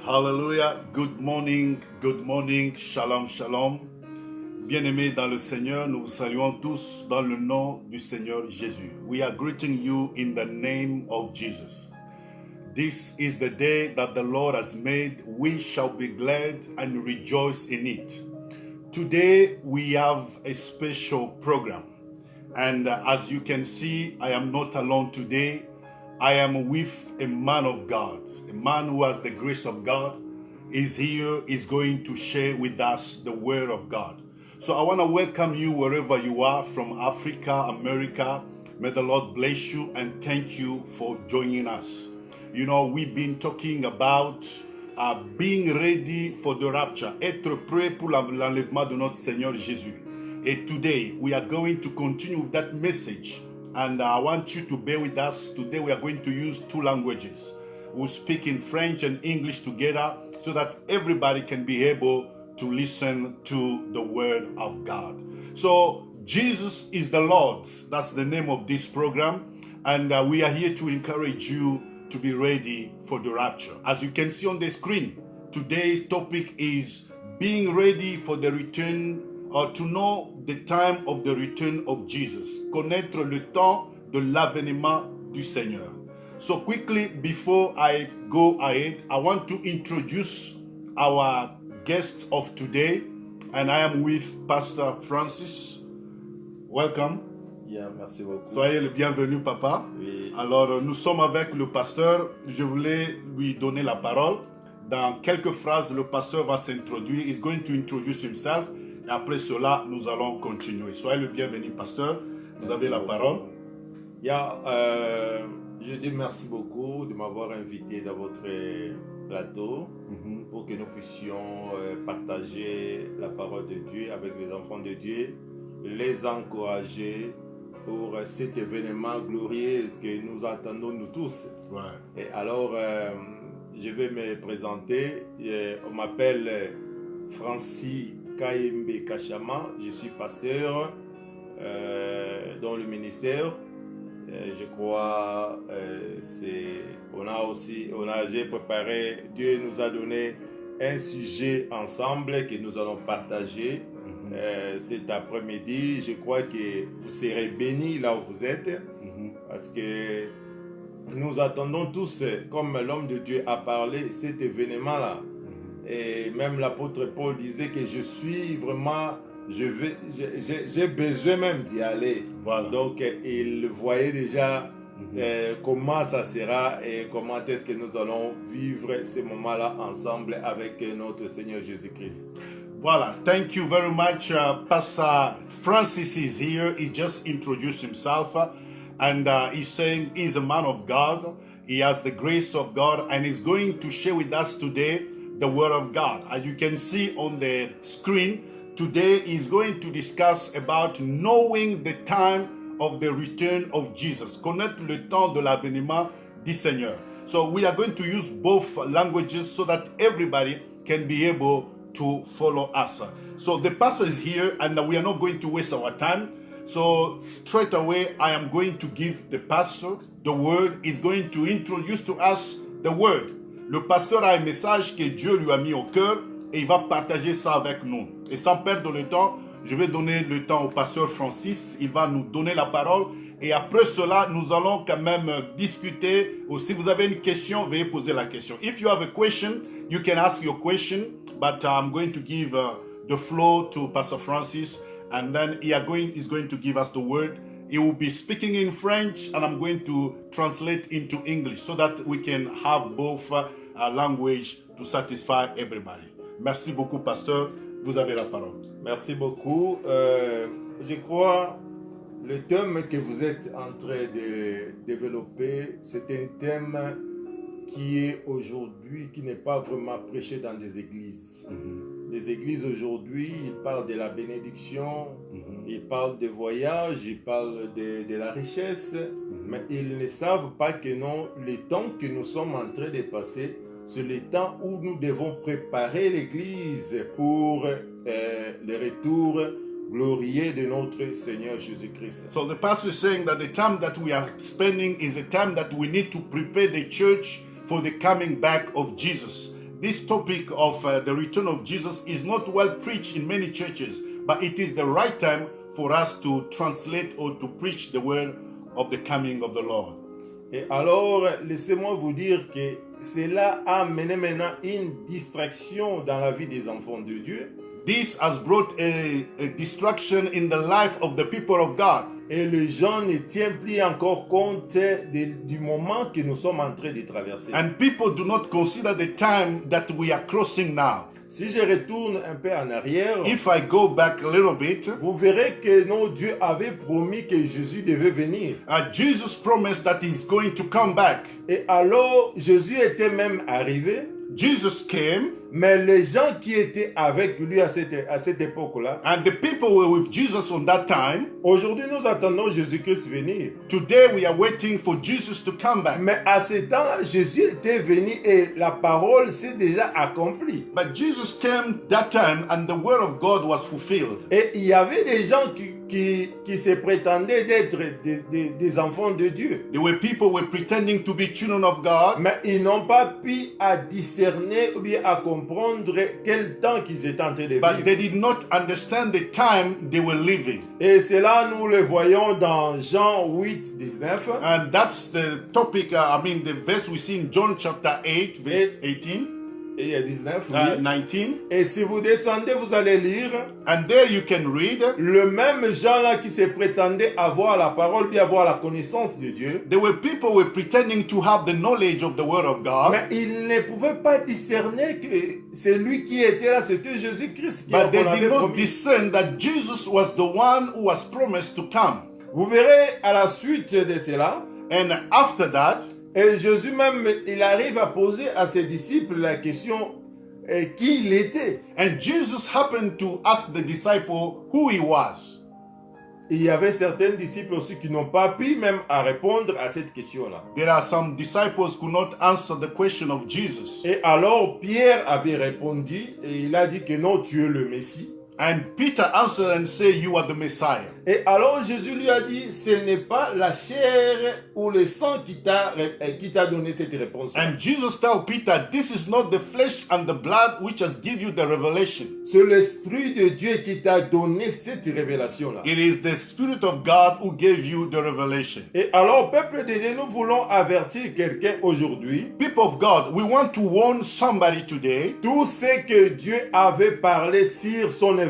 Hallelujah. Good morning, shalom, shalom. Bien-aimés dans le Seigneur, nous vous saluons tous dans le nom du Seigneur Jésus. We are greeting you in the name of Jesus. This is the day that the Lord has made. We shall be glad and rejoice in it. Today we have a special program. And as you can see, I am not alone today. I am with a man of God, a man who has the grace of God, is here, is going to share with us the word of God. So I want to welcome you wherever you are, from Africa, America. May the Lord bless you and thank you for joining us. You know, we've been talking about being ready for the rapture, être prêt pour l'enlèvement de notre Seigneur Jésus. And today we are going to continue with that message. And I want you to bear with us. Today we are going to use two languages. We'll speak in French and English together so that everybody can be able to listen to the word of God. So Jesus is the Lord. That's the name of this program. And we are here to encourage you to be ready for the rapture. As you can see on the screen, today's topic is being ready for the return, or to know the time of the return of Jesus. Connaître le temps de l'avènement du Seigneur. So quickly, before I go ahead, I want to introduce our guest of today. And I am with Pastor Francis. Welcome. Yeah, merci beaucoup. Soyez le bienvenu, papa. Oui. Alors, nous sommes avec le pasteur. Je voulais lui donner la parole. Dans quelques phrases, le pasteur va s'introduire. He's going to introduce himself. Et après cela, nous allons continuer. Soyez le bienvenu, pasteur. Vous avez la parole. Je dis merci beaucoup de m'avoir invité dans votre plateau pour que nous puissions partager la parole de Dieu avec les enfants de Dieu, les encourager pour cet événement glorieux que nous attendons nous tous. Ouais. Et alors, je vais me présenter. On m'appelle Francis Kayembe Kachama, je suis pasteur dans le ministère. Je crois j'ai préparé, Dieu nous a donné un sujet ensemble que nous allons partager cet après-midi. Je crois que vous serez bénis là où vous êtes parce que nous attendons tous, comme l'homme de Dieu a parlé, cet événement-là. Et même l'apôtre Paul disait que j'ai besoin même d'y aller. Voilà. Donc il voyait déjà comment ça sera et comment est-ce que nous allons vivre ces moments-là ensemble avec notre Seigneur Jésus-Christ. Voilà. Thank you very much. Pastor Francis is here. He just introduced himself. And he's saying he's a man of God. He has the grace of God. And he's going to share with us today the word of God. As you can see on the screen, today is going to discuss about knowing the time of the return of Jesus. Connaître le temps de l'avènement du Seigneur. So we are going to use both languages so that everybody can be able to follow us. So the pastor is here and we are not going to waste our time. So straight away, I am going to give the pastor the word. He's going to introduce to us the word. Le pasteur a un message que Dieu lui a mis au cœur et il va partager ça avec nous. Et sans perdre le temps, je vais donner le temps au pasteur Francis. Il va nous donner la parole. Et après cela, nous allons quand même discuter. Ou si vous avez une question, veuillez poser la question. If you have a question, you can ask your question. But I'm going to give the floor to Pastor Francis. And then he's going to give us the word. He will be speaking in French and I'm going to translate into English so that we can have both language to satisfy everybody. Merci beaucoup, pasteur. Vous avez la parole. Merci beaucoup. Je crois le thème que vous êtes en train de développer, c'est un thème qui est aujourd'hui, qui n'est pas vraiment prêché dans des églises. Les églises aujourd'hui, ils parlent de la bénédiction, ils parlent de voyage, ils parlent de la richesse, mais ils ne savent pas que non, le temps que nous sommes en train de passer, c'est le temps où nous devons préparer l'église pour le retour glorieux de notre Seigneur Jésus-Christ. So the pastor is saying that the time that we are spending is a time that we need to prepare the church for the coming back of Jesus. this topic of the return of Jesus is not well preached in many churches, but it is the right time for us to translate or to preach the word of the coming of the Lord. Et alors, laissez-moi vous dire que cela a amené maintenant une distraction dans la vie des enfants de Dieu. This has brought a distraction in the life of the people of God. Et les gens ne tiennent plus encore compte du moment que nous sommes en train de traverser. And people do not consider the time that we are crossing now. Si je retourne un peu en arrière, If I go back a little bit, vous verrez que non, Dieu avait promis que Jésus devait venir. Jesus promised that he's going to come back. Et alors, Jésus était même arrivé. Jesus came, Mais les gens qui étaient avec lui à cette époque-là, and the people were with Jesus on that time. aujourd'hui nous attendons Jésus-Christ venir. Today we are waiting for Jesus to come back. Mais à ce temps-là, Jésus était venu et la parole s'est déjà accomplie. But Jesus came that time and the word of God was fulfilled. Et il y avait des gens qui se prétendaient d'être des enfants de Dieu. There were people who were pretending to be children of God, Mais ils n'ont pas pu à discerner ou bien à comprendre quel temps qu'ils étaient en train de but they vivre. did not understand the time they were living. Et cela, nous le voyons dans Jean 8, 19. And that's the topic, the verse we see in John chapter 8, verse 18, Et 19, oui. 19. Et si vous descendez, vous allez lire And there you can read, le même Jean-là qui se prétendait avoir la parole, bien avoir la connaissance de Dieu. there were people who were pretending to have the knowledge of the word of God, Mais ils ne pouvaient pas discerner que celui qui était là, c'était Jésus-Christ qui but they avait did not promis. discern that Jesus was the one who was promised to come. Vous verrez à la suite de cela, And after that, et Jésus même, il arrive à poser à ses disciples la question qui il était. and Jesus happened to ask the disciple who he was. Il y avait certains disciples aussi qui n'ont pas pu même à répondre à cette question-là. There are some disciples who could not answer the question of Jesus. Et alors Pierre avait répondu et il a dit que non, tu es le Messie. And Peter answered and said, you are the Messiah. Et alors Jésus lui a dit, ce n'est pas la chair ou le sang qui t'a donné cette réponse. And Jesus told Peter, this is not the flesh and the blood which has given you the revelation. C'est l'Esprit de Dieu qui t'a donné cette révélation-là. It is the Spirit of God who gave you the revelation. Et alors, peuple de Dieu, nous voulons avertir quelqu'un aujourd'hui. People of God, we want to warn somebody today. Tout ce que Dieu avait parlé sur son événement,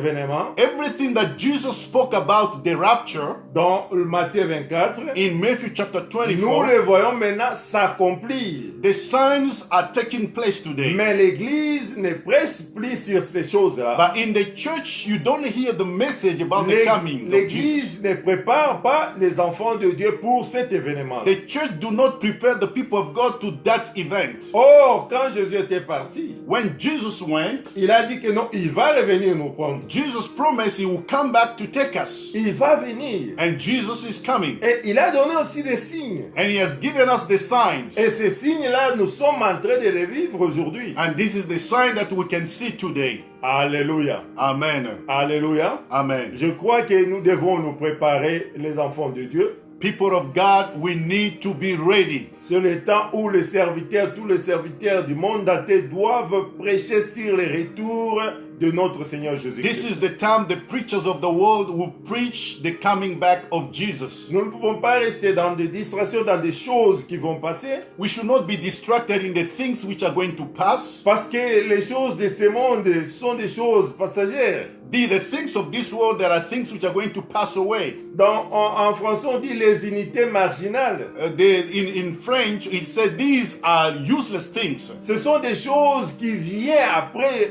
Everything that Jesus spoke about the rapture dans le Matthieu 24, in Matthew chapter nous 24, le voyons maintenant s'accomplir. the signs are taking place today. Mais l'Église ne prêche plus sur ces choses-là. But in the church, you don't hear the message about the coming of Jesus. L'Église ne prépare pas les enfants de Dieu pour cet événement. The church do not prepare the people of God to that event. Or, quand Jésus était parti, When Jesus went, il a dit que non, il va revenir nous prendre. Jesus promised he will come back to take us. Il va venir. And Jesus is coming. Et il a donné aussi des signes. And he has given us the signs. Et ces signes-là, nous sommes en train de les vivre aujourd'hui. And this is the sign that we can see today. Alléluia. Amen. Alléluia. Amen. Je crois que nous devons nous préparer, les enfants de Dieu. People of God, we need to be ready. C'est le temps où les serviteurs, tous les serviteurs du monde entier doivent prêcher sur le retour de notre Seigneur This Jésus-Christ. is the time the preachers of the world will preach the coming back of Jesus. Nous ne pouvons pas rester dans des distractions, dans des choses qui vont passer, We should not be distracted in the things which are going to pass. parce que les choses de ce monde sont des choses passagères. The things of this world, there are things which are going to pass away. En français, on dit les unités marginales. In French, it said these are useless things. Ce sont des choses qui viennent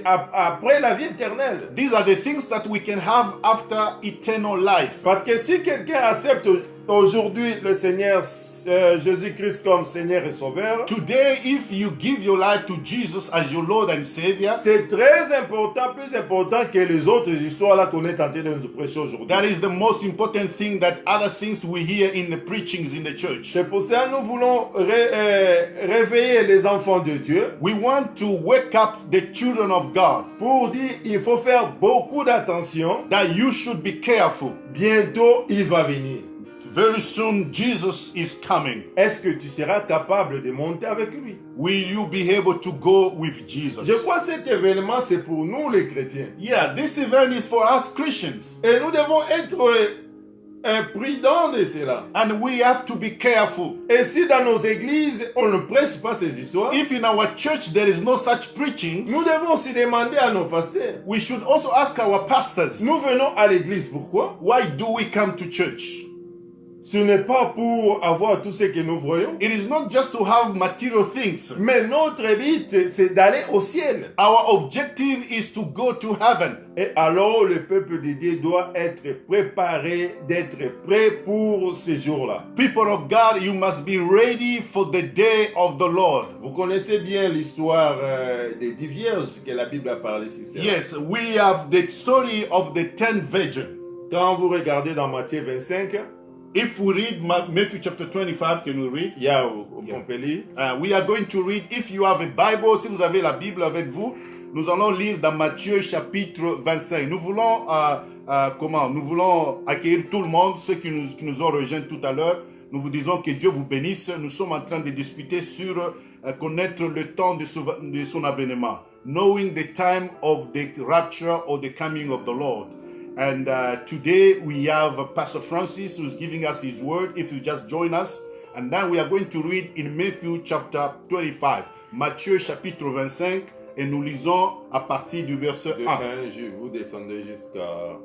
après la vie éternelle. These are the things that we can have after eternal life. Parce que si quelqu'un accepte aujourd'hui le Seigneur Jésus-Christ comme Seigneur et Sauveur, Today, if you give your life to Jesus as your Lord and Savior, c'est très important, plus important que les autres histoires là qu'on est en train de nous prêcher aujourd'hui. that is the most important thing that other things we hear in the preachings in the church. C'est pour ça que nous voulons réveiller les enfants de Dieu We want to wake up the children of God, pour dire il faut faire beaucoup d'attention. that you should be careful. Bientôt, il va venir. Very soon Jesus is coming. Est-ce que tu seras capable de monter avec lui? Will you be able to go with Jesus? Je crois que cet événement, c'est pour nous les chrétiens. Yeah, this event is for us Christians. Et nous devons être prudents de cela. And we have to be careful. Et si dans nos églises, on ne prêche pas ces histoires, If in our church there is no such preachings, nous devons aussi demander à nos pasteurs. we should also ask our pastors, Nous venons à l'église, pourquoi? why do we come to church? Ce n'est pas pour avoir tout ce que nous voyons, It is not just to have material things. mais notre but, c'est d'aller au ciel. Our objective is to go to heaven. Et alors, le peuple de Dieu doit être préparé, d'être prêt pour ces jours-là. People of God, you must be ready for the day of the Lord. Vous connaissez bien l'histoire des 10 vierges que la Bible a parlé sur ça. Yes, we have the story of the 10 virgins. Quand vous regardez dans Matthieu 25, If we read Matthew chapter 25, can we read? il y a au Montpellier. We are going to read, if you have a Bible, si vous avez la Bible avec vous, nous allons lire dans Matthieu chapitre 25. Nous voulons, nous voulons accueillir tout le monde, ceux qui nous ont rejoints tout à l'heure. Nous vous disons que Dieu vous bénisse. Nous sommes en train de discuter sur connaître le temps de son avènement. Knowing the time of the rapture or the coming of the Lord. And today we have Pastor Francis who's giving us his word. If you just join us. And then we are going to read in Matthew chapter 25. Matthieu chapitre 25. Et nous lisons à partir du verset 1. Vous descendez jusqu'à...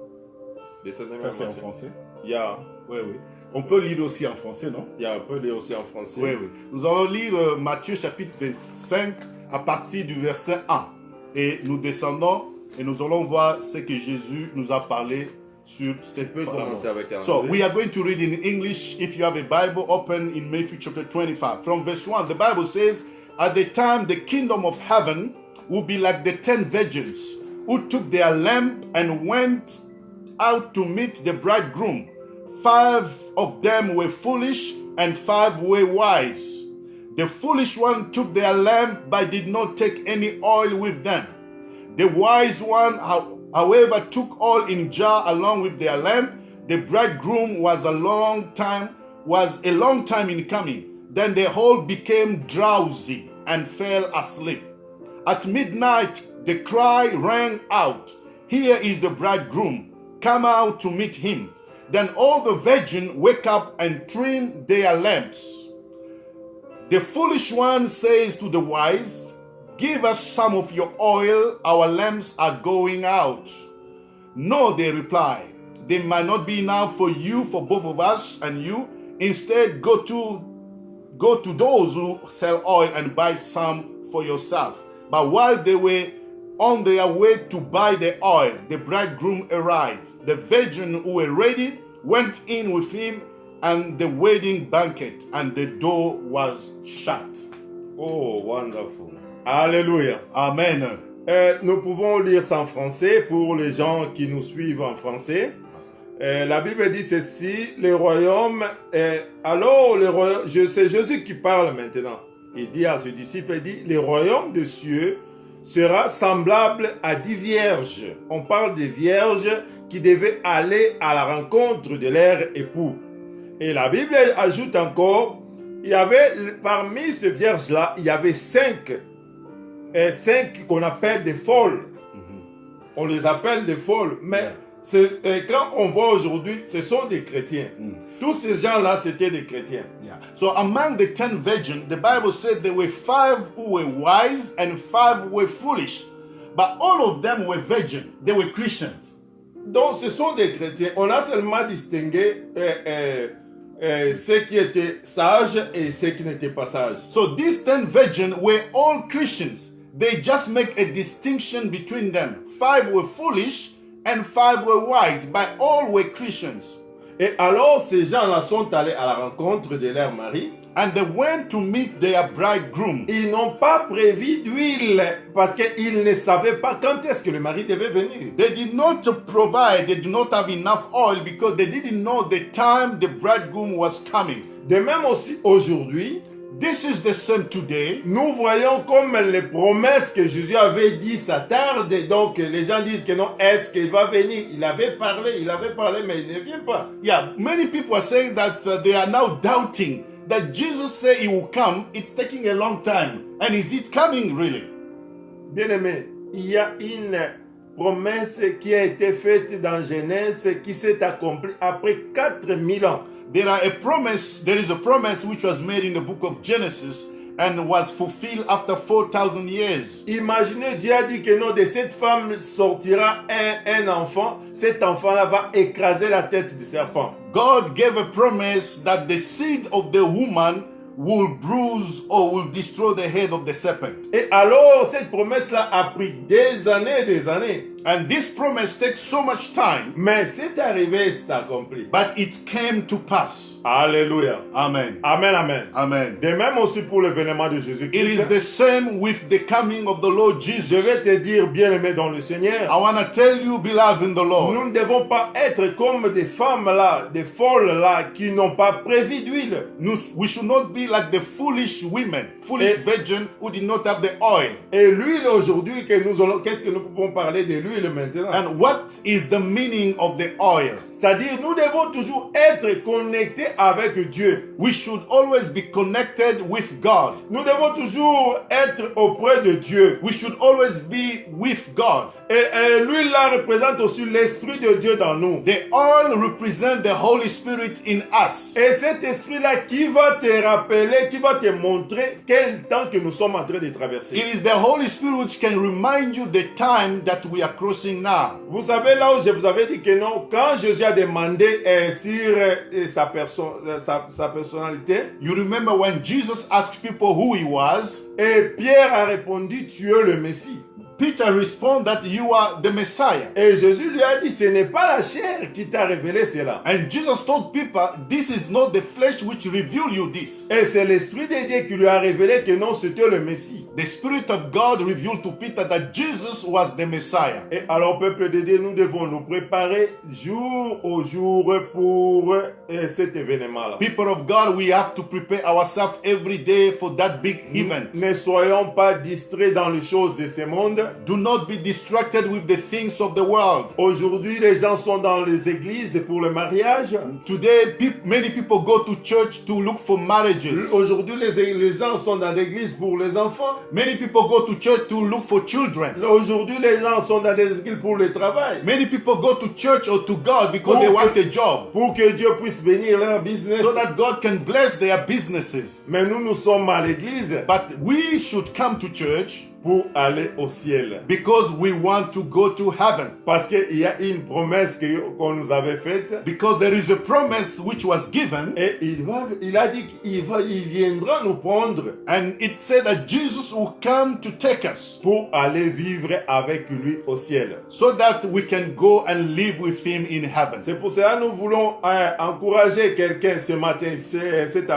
Descendez Ça c'est en français. Il y a... Oui, oui. On peut lire aussi en français, non? Il y a un peu lire aussi en français. Oui, oui. Nous allons lire Matthieu chapitre 25 à partir du verset 1. Et nous descendons et nous allons voir ce que Jésus nous a parlé sur cette parole. So, we are going to read in English. If you have a Bible, open in Matthew chapter 25. From verse 1, the Bible says, at the time the kingdom of heaven will be like the 10 virgins who took their lamp and went out to meet the bridegroom. 5 of them were foolish and 5 were wise. The foolish one took their lamp but did not take any oil with them. The wise one, however, took oil in jar along with their lamp. The bridegroom was a long time in coming. Then they all became drowsy and fell asleep. At midnight, the cry rang out, "Here is the bridegroom, come out to meet him." Then all the virgins wake up and trim their lamps. The foolish one says to the wise, "Give us some of your oil, our lamps are going out." "No," they reply, "there might not be enough for you, for both of us and you. Instead, go to those who sell oil and buy some for yourself." But while they were on their way to buy the oil, the bridegroom arrived. The virgins who were ready went in with him and the wedding banquet, and the door was shut. Oh, wonderful. Alléluia. Amen. Nous pouvons lire ça en français pour les gens qui nous suivent en français. La Bible dit ceci, le royaume, c'est Jésus qui parle maintenant. Il dit à ses disciples, il dit, le royaume des cieux sera semblable à 10 vierges. On parle des vierges qui devaient aller à la rencontre de leur époux. Et la Bible ajoute encore, il y avait, parmi ces vierges-là, il y avait 5 qu'on appelle des folles. On les appelle des folles, mais quand on voit aujourd'hui, ce sont des chrétiens. Tous ces gens-là, c'était des chrétiens. Yeah. So among the 10 virgins, the Bible said there were 5 who were wise and 5 were foolish. But all of them were virgins. They were Christians. Donc, ce sont des chrétiens. On a seulement distingué ceux qui étaient sages et ceux qui n'étaient pas sages. So these 10 virgins were all Christians. They just make a distinction between them. 5 were foolish and 5 were wise, but all were Christians. Et alors ces gens-là sont allés à la rencontre de leur mari. And they went to meet their bridegroom. Ils n'ont pas prévu d'huile parce qu'ils ne savaient pas quand est-ce que le mari devait venir. They did not provide, they did not have enough oil because they didn't know the time the bridegroom was coming. De même aussi aujourd'hui, This is the same today. Nous voyons comme les promesses que Jésus avait dit, ça tarde. Donc les gens disent que non, est-ce qu'il va venir? Il avait parlé, mais il ne vient pas. Yeah, many people are saying that they are now doubting that Jesus said he will come. It's taking a long time. And is it coming really? Bien-aimé, il y a une promesse qui a été faite dans Genèse qui s'est accomplie après 4000 ans. There is a promise which was made in the book of Genesis and was fulfilled after 4,000 years. Imaginez, Dieu a dit que non, de cette femme sortira un enfant. Cet enfant-là va écraser la tête du serpent. God gave a promise that the seed of the woman will bruise or will destroy the head of the serpent. Et alors, cette promesse-là a pris des années. And this promise takes so much time, Mais c'est arrivé, c'est accompli. but it came to pass. Alléluia. Amen. Amen, amen. Amen. De même aussi pour l'événement de It Jésus-Christ. is the same with the coming of the Lord Je Jesus. vais te dire, bien-aimé dans le I Seigneur, want to tell you, beloved in the Lord, nous ne devons pas être comme des femmes là, des folles là, qui n'ont pas prévu d'huile. we should not be like the foolish women, foolish virgin who did not have the oil. Et l'huile aujourd'hui, qu'est-ce que nous pouvons parler de l'huile maintenant? And what is the meaning of the oil? C'est-à-dire, nous devons toujours être connectés avec Dieu. We should always be connected with God. Nous devons toujours être auprès de Dieu. We should always be with God. Et l'huile là représente aussi l'Esprit de Dieu dans nous. The oil represents the Holy Spirit in us. Et cet esprit-là qui va te rappeler, qui va te montrer quel temps que nous sommes en train de traverser. It is the Holy Spirit which can remind you the time that we are crossing now. Vous savez là où je vous avais dit que non, quand Jésus a demandé sur sa personnalité, You remember when Jesus asked people who he was? et Pierre a répondu, tu es le Messie. Peter responded that you are the Messiah. Et Jésus lui a dit, ce n'est pas la chair qui t'a révélé cela. And Jesus told people, this is not the flesh which revealed you this. Et c'est l'Esprit de Dieu qui lui a révélé que non, c'était le Messie. The Spirit of God revealed to Peter that Jesus was the Messiah. Et alors, peuple de Dieu, nous devons nous préparer jour au jour pour cet événement-là. People of God, we have to prepare ourselves every day for that big event. Ne soyons pas distraits dans les choses de ce monde. Do not be distracted with the things of the world. Aujourd'hui, les gens sont dans les églises pour le mariage. Today, many people go to church to look for marriages. Aujourd'hui, les gens sont dans l'église pour les enfants. Many people go to church to look for children. Aujourd'hui, les gens sont dans les églises pour le travail. Many people go to church or to God because they want a job. Pour que Dieu puisse bénir leur business. So that God can bless their businesses. Mais nous sommes à l'église. But we should come to church pour aller au ciel. Because we want to go to heaven. Parce qu'il y a une promesse qu'on nous avait faite. Because there is a promise which was given. Et il a dit qu'il viendra nous prendre. And it said that Jesus will come to take us. Pour aller vivre avec lui au ciel. So that we can go and live with him in heaven. C'est pour cela que nous voulons encourager quelqu'un ce matin, cet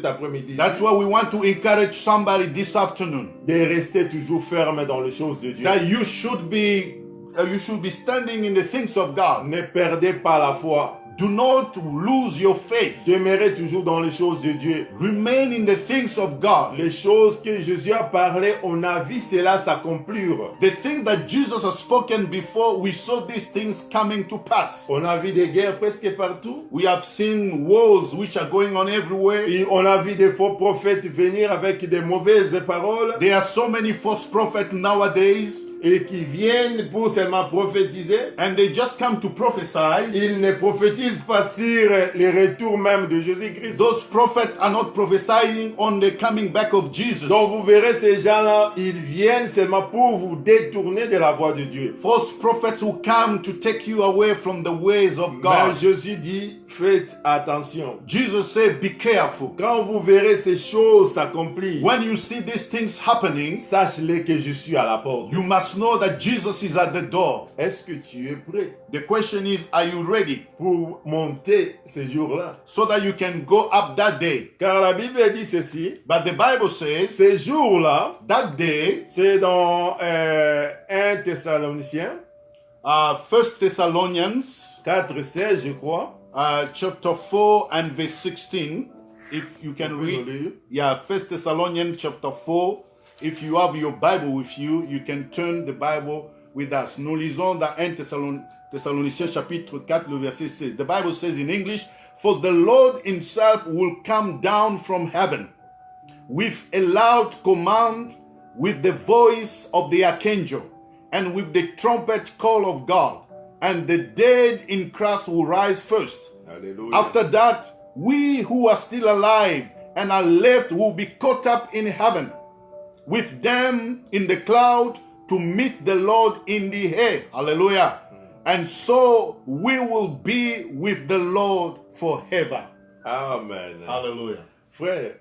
après-midi. That's why we want to encourage somebody this afternoon. De rester toujours ferme dans les choses de Dieu. That you should be standing in the things of God. Ne perdez pas la foi. Do not lose your faith. Demeurez toujours dans les choses de Dieu. Remain in the things of God. Les choses que Jésus a parlé, on a vu cela s'accomplir. The thing that Jesus has spoken before, we saw these things coming to pass. On a vu des guerres presque partout. We have seen wars which are going on everywhere. Et on a vu des faux prophètes venir avec des mauvaises paroles. There are so many false prophets nowadays. Et qui viennent pour seulement prophétiser. And they just come to prophesy. Ils ne prophétisent pas sur le retour même de Jésus-Christ. Those prophets are not prophesying on the coming back of Jesus. Donc vous verrez ces gens-là, ils viennent seulement pour vous détourner de la voie de Dieu. False prophets who come to take you away from the ways of God. Mais Jésus dit, faites attention. Jesus said, be careful. Quand vous verrez ces choses s'accomplir, when you see these things happening, sachez-le que je suis à la porte. You must know that Jesus is at the door. Est-ce que tu es prêt? The question is, are you ready? Pour monter ces jours-là. So that you can go up that day. Car la Bible dit ceci. But the Bible says, ces jours-là, that day, c'est dans 1 Thessaloniciens, 1 Thessalonians 4, 16, je crois. Chapter 4 and verse 16. if you can Vous pouvez nous read, lire? yeah, 1 Thessalonians chapter 4. If you have your Bible with you, you can turn the Bible with us. Nous lisons dans 1 Thessaloniciens chapitre 4, le verset 16. The Bible says in English, "For the Lord himself will come down from heaven with a loud command, with the voice of the archangel, and with the trumpet call of God. And the dead in Christ will rise first. Alléluia. After that, we who are still alive and are left will be caught up in heaven with them in the cloud to meet the Lord in the air." Hallelujah. And so we will be with the Lord forever. Amen. Hallelujah. Frère,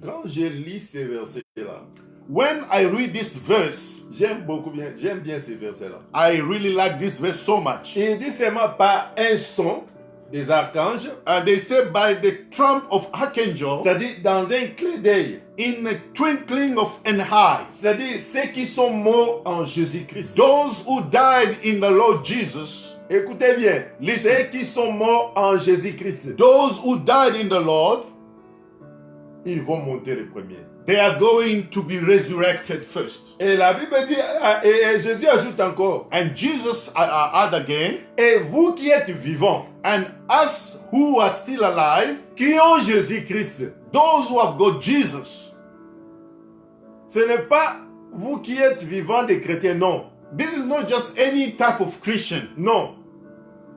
quand je lis ces versets-là, When I read this verse, j'aime bien ces versets-là. I really like this verse so much. Il dit seulement par un son des archanges, And they say by the trump of archangel, c'est-à-dire dans un clin d'œil, in a twinkling of an eye, c'est-à-dire ceux qui sont morts en Jésus-Christ. those who died in the Lord Jesus, Écoutez bien, Listen. ceux qui sont morts en Jésus-Christ, those who died in the Lord, ils vont monter les premiers. they are going to be resurrected first. Et la Bible dit, et Jésus ajoute encore, And Jesus add again, et vous qui êtes vivants, and us who are still alive, qui ont Jésus-Christ, those who have got Jesus. ce n'est pas vous qui êtes vivants des chrétiens, non. This is not just any type of Christian. Non.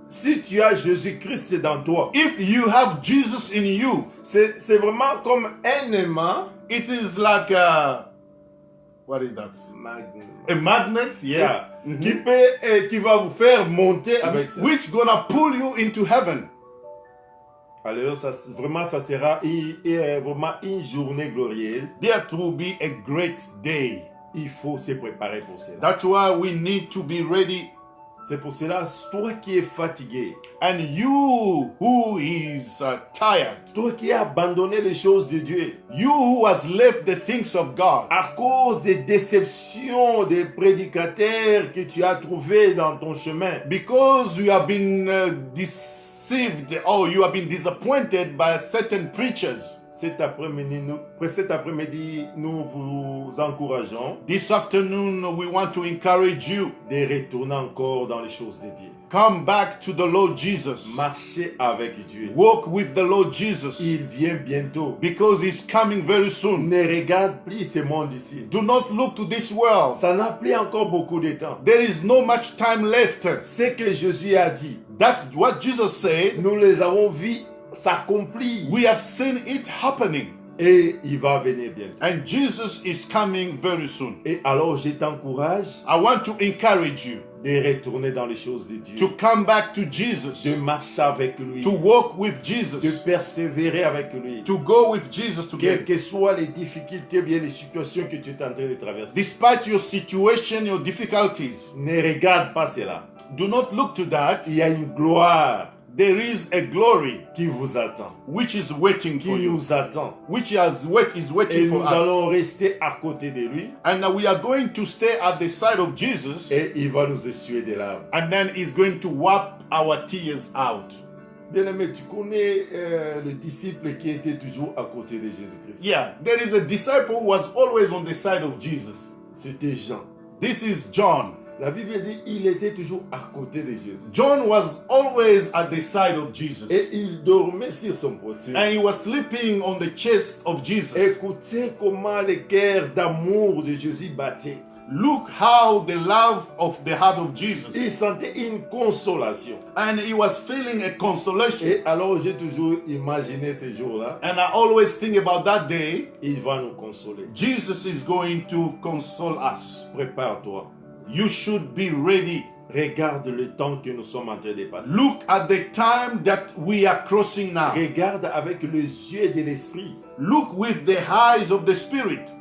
Si tu as Jésus-Christ dans toi, If you have Jesus in you, c'est vraiment comme un aimant. it is like what is that? A magnet, yes, Qui va vous faire monter avec ça. which gonna pull you into heaven. Alors ça sera vraiment une journée glorieuse. There will be a great day. Il faut se préparer pour cela. That's why we need to be ready. C'est pour cela, toi qui es fatigué, And you who is tired, toi qui as abandonné les choses de Dieu you who has left the things of God à cause des déceptions des prédicateurs que tu as trouvés dans ton chemin, because you have been deceived or you have been disappointed by certain preachers. cet après-midi, nous vous encourageons This afternoon, we want to encourage you. de retourner encore dans les choses de Dieu. Come back to the Lord Jesus. Marcher avec Dieu. Walk with the Lord Jesus Il vient bientôt. because He's coming very soon. Ne regarde plus ce monde ici. Do not look to this world. Ça n'a plus encore beaucoup de temps. There is no much time left. Ce que Jésus a dit, That's what Jesus said. nous les avons vus s'accomplir. We have seen it happening. Et il va venir bientôt. And Jesus is coming very soon. Et alors je t'encourage I want to encourage you de retourner dans les choses de Dieu. to come back to Jesus, De marcher avec lui. to walk with De Jesus, persévérer avec lui. to go with Jesus Quelles together. que soient les difficultés, bien les situations que tu es en train de traverser. Despite your situation, your difficulties, Ne regarde pas cela. do not look to that. Il y a une gloire There is a glory qui vous attend. which is waiting Qui for you, nous attend. which is Et waiting nous for us. allons rester à côté de lui. And we are going to stay at the side of Jesus, Et il va nous essuyer des larmes. and then He's going to wipe our tears out. Bien-aimé, tu connais le disciple qui était toujours à côté de Jésus-Christ. Yeah, there is a disciple who was always on the side of Jesus. C'était Jean. This is John. La Bible dit il était toujours à côté de Jésus. John was always at the side of Jesus. Et il dormait sur son potier. And he was sleeping on the chest of Jesus. Écoutez comment le cœur d'amour de Jésus battait. Look how the love of the heart of Jesus. Il sentait une consolation. And he was feeling a consolation. Et alors j'ai toujours imaginé ces jours-là. And I always think about that day. Il va nous consoler. Jesus is going to console us. Prépare-toi. You should be ready. Regarde le temps que nous sommes en train de passer. Look at the time that we are crossing now. Regarde avec les yeux de l'esprit. Look with the eyes of the Spirit.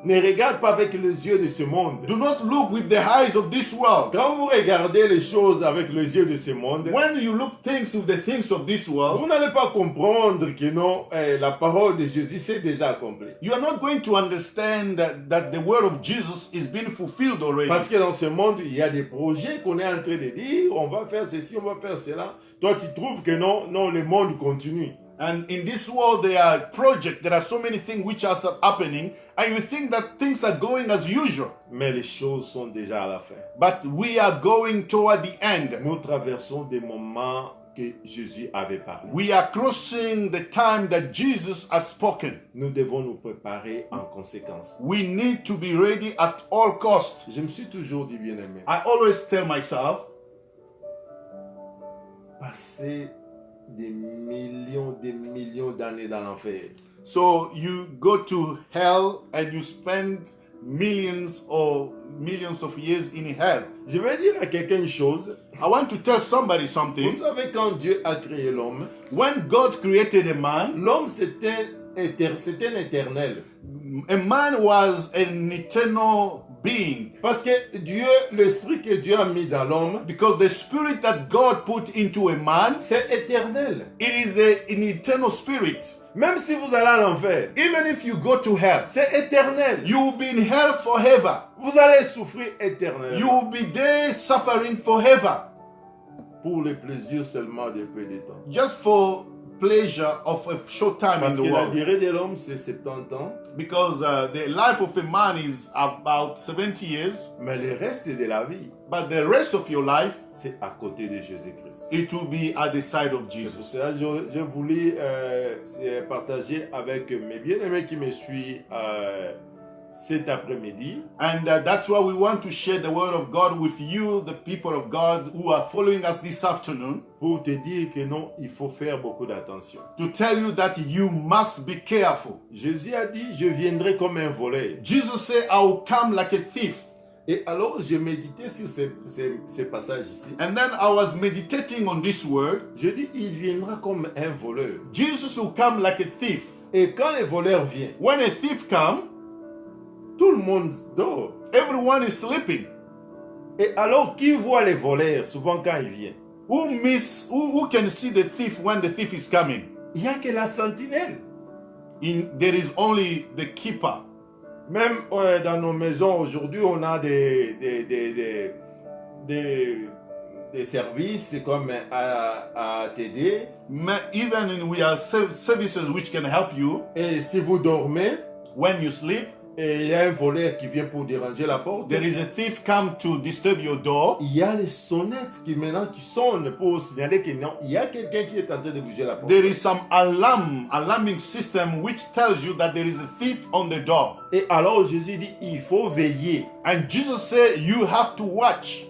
Ne regarde pas avec les yeux de ce monde. Do not look with the eyes of this world. Quand vous regardez les choses avec les yeux de ce monde, When you look things with the things of this world, vous n'allez pas comprendre que non, la parole de Jésus s'est déjà accomplie. you are not going to understand that the word of Jesus is being fulfilled already. Parce que dans ce monde, il y a des projets qu'on est en train de dire, on va faire ceci, on va faire cela. Toi, tu trouves que non, le monde continue. And in this world, there are projects, there are so many things which are happening, and you think that things are going as usual. Mais les choses sont déjà à la fin. But we are going toward the end. Nous traversons des moments que Jésus avait parlé. We are crossing the time that Jesus has spoken. Nous devons nous préparer en conséquence. We need to be ready at all costs. Je me suis toujours dit, bien-aimé, I always tell myself, passer des millions d'années dans l'enfer. so you go to hell and you spend millions of years in hell. Je vais dire à quelqu'un une chose. I want to tell somebody Vous something. savez, quand Dieu a créé l'homme, When God created a man, l'homme c'était un éternel. a man was an eternal being Parce que Dieu, l'esprit que Dieu a mis dans l'homme, because the spirit that God put into a man, c'est éternel. it is an eternal spirit. Même si vous allez à l'enfer, Even if you go to hell, c'est éternel. you will be in hell forever. Vous allez souffrir éternellement. You will be there suffering forever Pour le plaisir seulement de peu de temps. just for pleasure of a short time in Parce the que la world. durée de l'homme, c'est 70 ans. Because the life of a man is about 70 years, Mais le reste de la vie, but the rest of your life, c'est à côté de Jésus-Christ. it will be at the side of C'est pour Jesus. cela que je voulais partager avec mes bien-aimés qui me suivent cet après-midi. And that's why we want to share the word of God with you, the people of God who are following us this afternoon, Pour te dire que non, il faut faire beaucoup d'attention. to tell you that you must be careful. Jésus a dit, je viendrai comme un voleur. Jesus said, I will come like a thief. Et alors, je méditais sur ces passages ici. And then I was meditating on this word. Je dis, il viendra comme un voleur. Jesus will come like a thief. Et quand le voleur vient, When a thief comes, tout le monde dort. everyone is sleeping. Et alors, qui voit les voleurs souvent quand ils viennent? Who can see the thief when the thief is coming? Il n'y a que la sentinelle. There is only the keeper. Même dans nos maisons aujourd'hui, on a des services comme ATD. Even we have services which can help you Et si vous dormez, when you sleep. et il y a un voleur qui vient pour déranger la porte, There is a thief come to disturb your door. il y a les sonnettes qui maintenant qui sonnent pour signaler que non, il y a quelqu'un qui est en train de bouger la porte. There is some alarming system which tells you that there is a thief on the door. Et alors Jésus dit, il faut veiller. And Jesus said, you have to watch.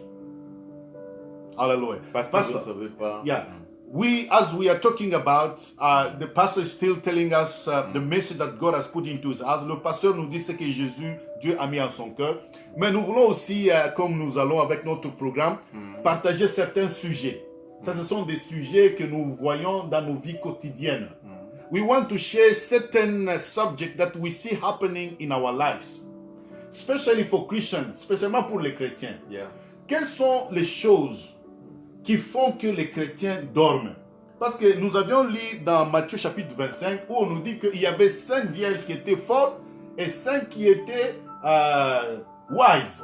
Hallelujah. Parce que vous ne savez pas. Yeah. As we are talking about, the pastor is still telling us the message that God has put into his heart. Le pasteur nous dit ce que Dieu a mis en son cœur. Mais nous voulons aussi, comme nous allons avec notre programme, partager certains sujets. Ça, ce sont des sujets que nous voyons dans nos vies quotidiennes. We want to share certain subjects that we see happening in our lives, especially for Christians, spécialement pour les chrétiens. Yeah. Quelles sont les choses qui font que les chrétiens dorment? Parce que nous avions lu dans Matthieu chapitre 25 où on nous dit qu'il y avait 5 vierges qui étaient folles et 5 qui étaient wise.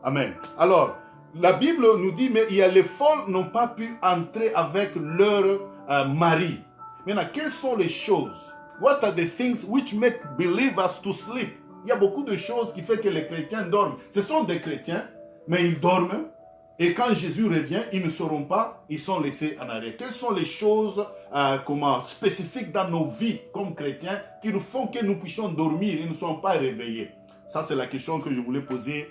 Amen. Alors, la Bible nous dit, mais il y a les folles n'ont pas pu entrer avec leur mari. Maintenant, quelles sont les choses? What are the things which make believers to sleep? Il y a beaucoup de choses qui font que les chrétiens dorment. Ce sont des chrétiens, mais ils dorment. Et quand Jésus revient, ils ne sauront pas, ils sont laissés en arrière. Quelles sont les choses spécifiques dans nos vies comme chrétiens qui nous font que nous puissions dormir et ne sommes pas réveillés? Ça, c'est la question que je voulais poser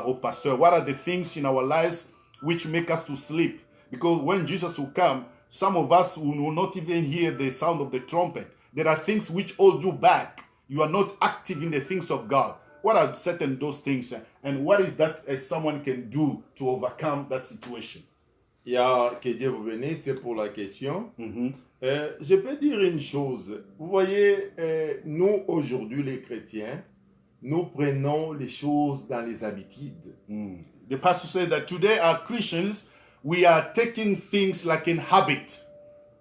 au pasteur. What are the things in our lives which make us to sleep? Because when Jesus will come, some of us will not even hear the sound of the trumpet. There are things which hold you back. You are not active in the things of God. What are certain those things, and what is that someone can do to overcome that situation? Il y a que Dieu vous bénisse, c'est pour la question. Je peux dire une chose. Vous voyez, nous aujourd'hui les chrétiens, nous prenons les choses dans les habitudes. The pastor said that today as Christians, we are taking things like in habit.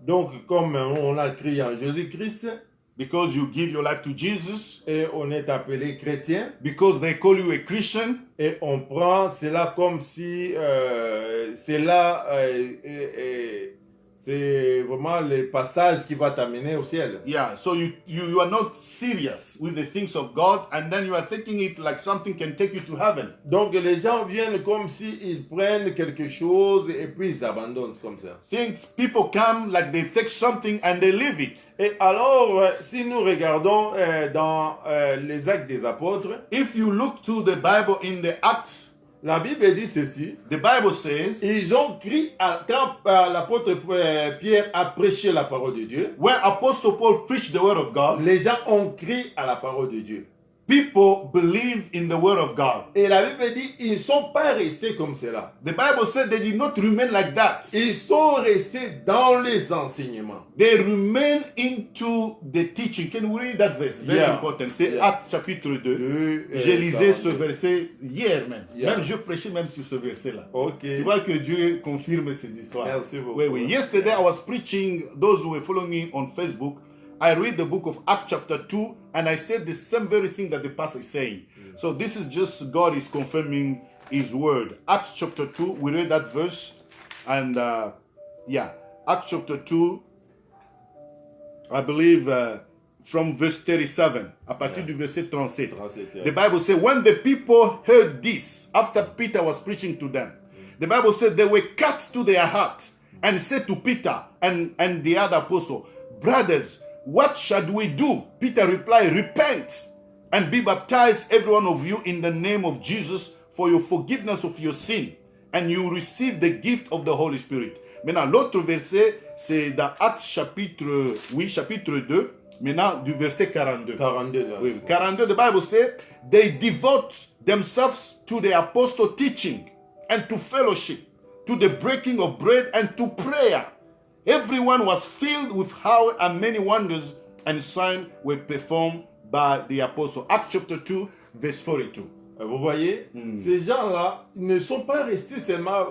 Donc, comme on a crié en Jésus-Christ, because you give your life to Jesus, et on est appelé chrétien, because they call you a Christian, et on prend cela comme si C'est vraiment le passage qui va t'amener au ciel. Yeah, so you are not serious with the things of God, and then you are thinking it like something can take you to heaven. Donc les gens viennent comme s'ils prennent quelque chose et puis ils abandonnent comme ça. People come like they take something and they leave it. Et alors, si nous regardons dans les Actes des Apôtres, If you look to the Bible in the Acts, la Bible dit ceci. the Bible says, Ils ont crié quand l'apôtre Pierre a prêché la parole de Dieu. when Apostle Paul preached the word of God, Les gens ont crié à la parole de Dieu. people believe in the word of God. Et la Bible dit, ils ne sont pas restés comme cela. The Bible said they did not remain like that. Ils sont restés dans les enseignements. They remain into the teaching. Can we read that verse? Very Yeah. important. C'est Yeah. Actes chapitre 2. Je J'ai lisé ce verset hier même. Yeah. Même je prêchais même sur ce verset-là. Ok. Tu vois que Dieu confirme ces histoires. Merci beaucoup. Oui, oui. Yesterday I was preaching, those who were following me on Facebook, I read the book of Acts chapter 2 and I said the same very thing that the pastor is saying. So this is just God is confirming his word. Acts chapter 2, we read that verse and Acts chapter 2, I believe from verse 37, à partir du verset 37. 37, The Bible says, when the people heard this, after Peter was preaching to them, the Bible said they were cut to their heart and said to Peter and the other apostle, brothers, what shall we do? Peter replied, repent and be baptized, every one of you, in the name of Jesus for your forgiveness of your sin, and you receive the gift of the Holy Spirit. Maintenant, l'autre verset, c'est dans Actes chapitre 2, maintenant du verset 42. 42. Oui, 42, the Bible says, they devote themselves to the apostle teaching and to fellowship, to the breaking of bread and to prayer. Everyone was filled with how and many wonders and signs were performed by the apostle. Acts chapter 2, verse 42. Vous voyez, ces gens-là ne sont pas restés seulement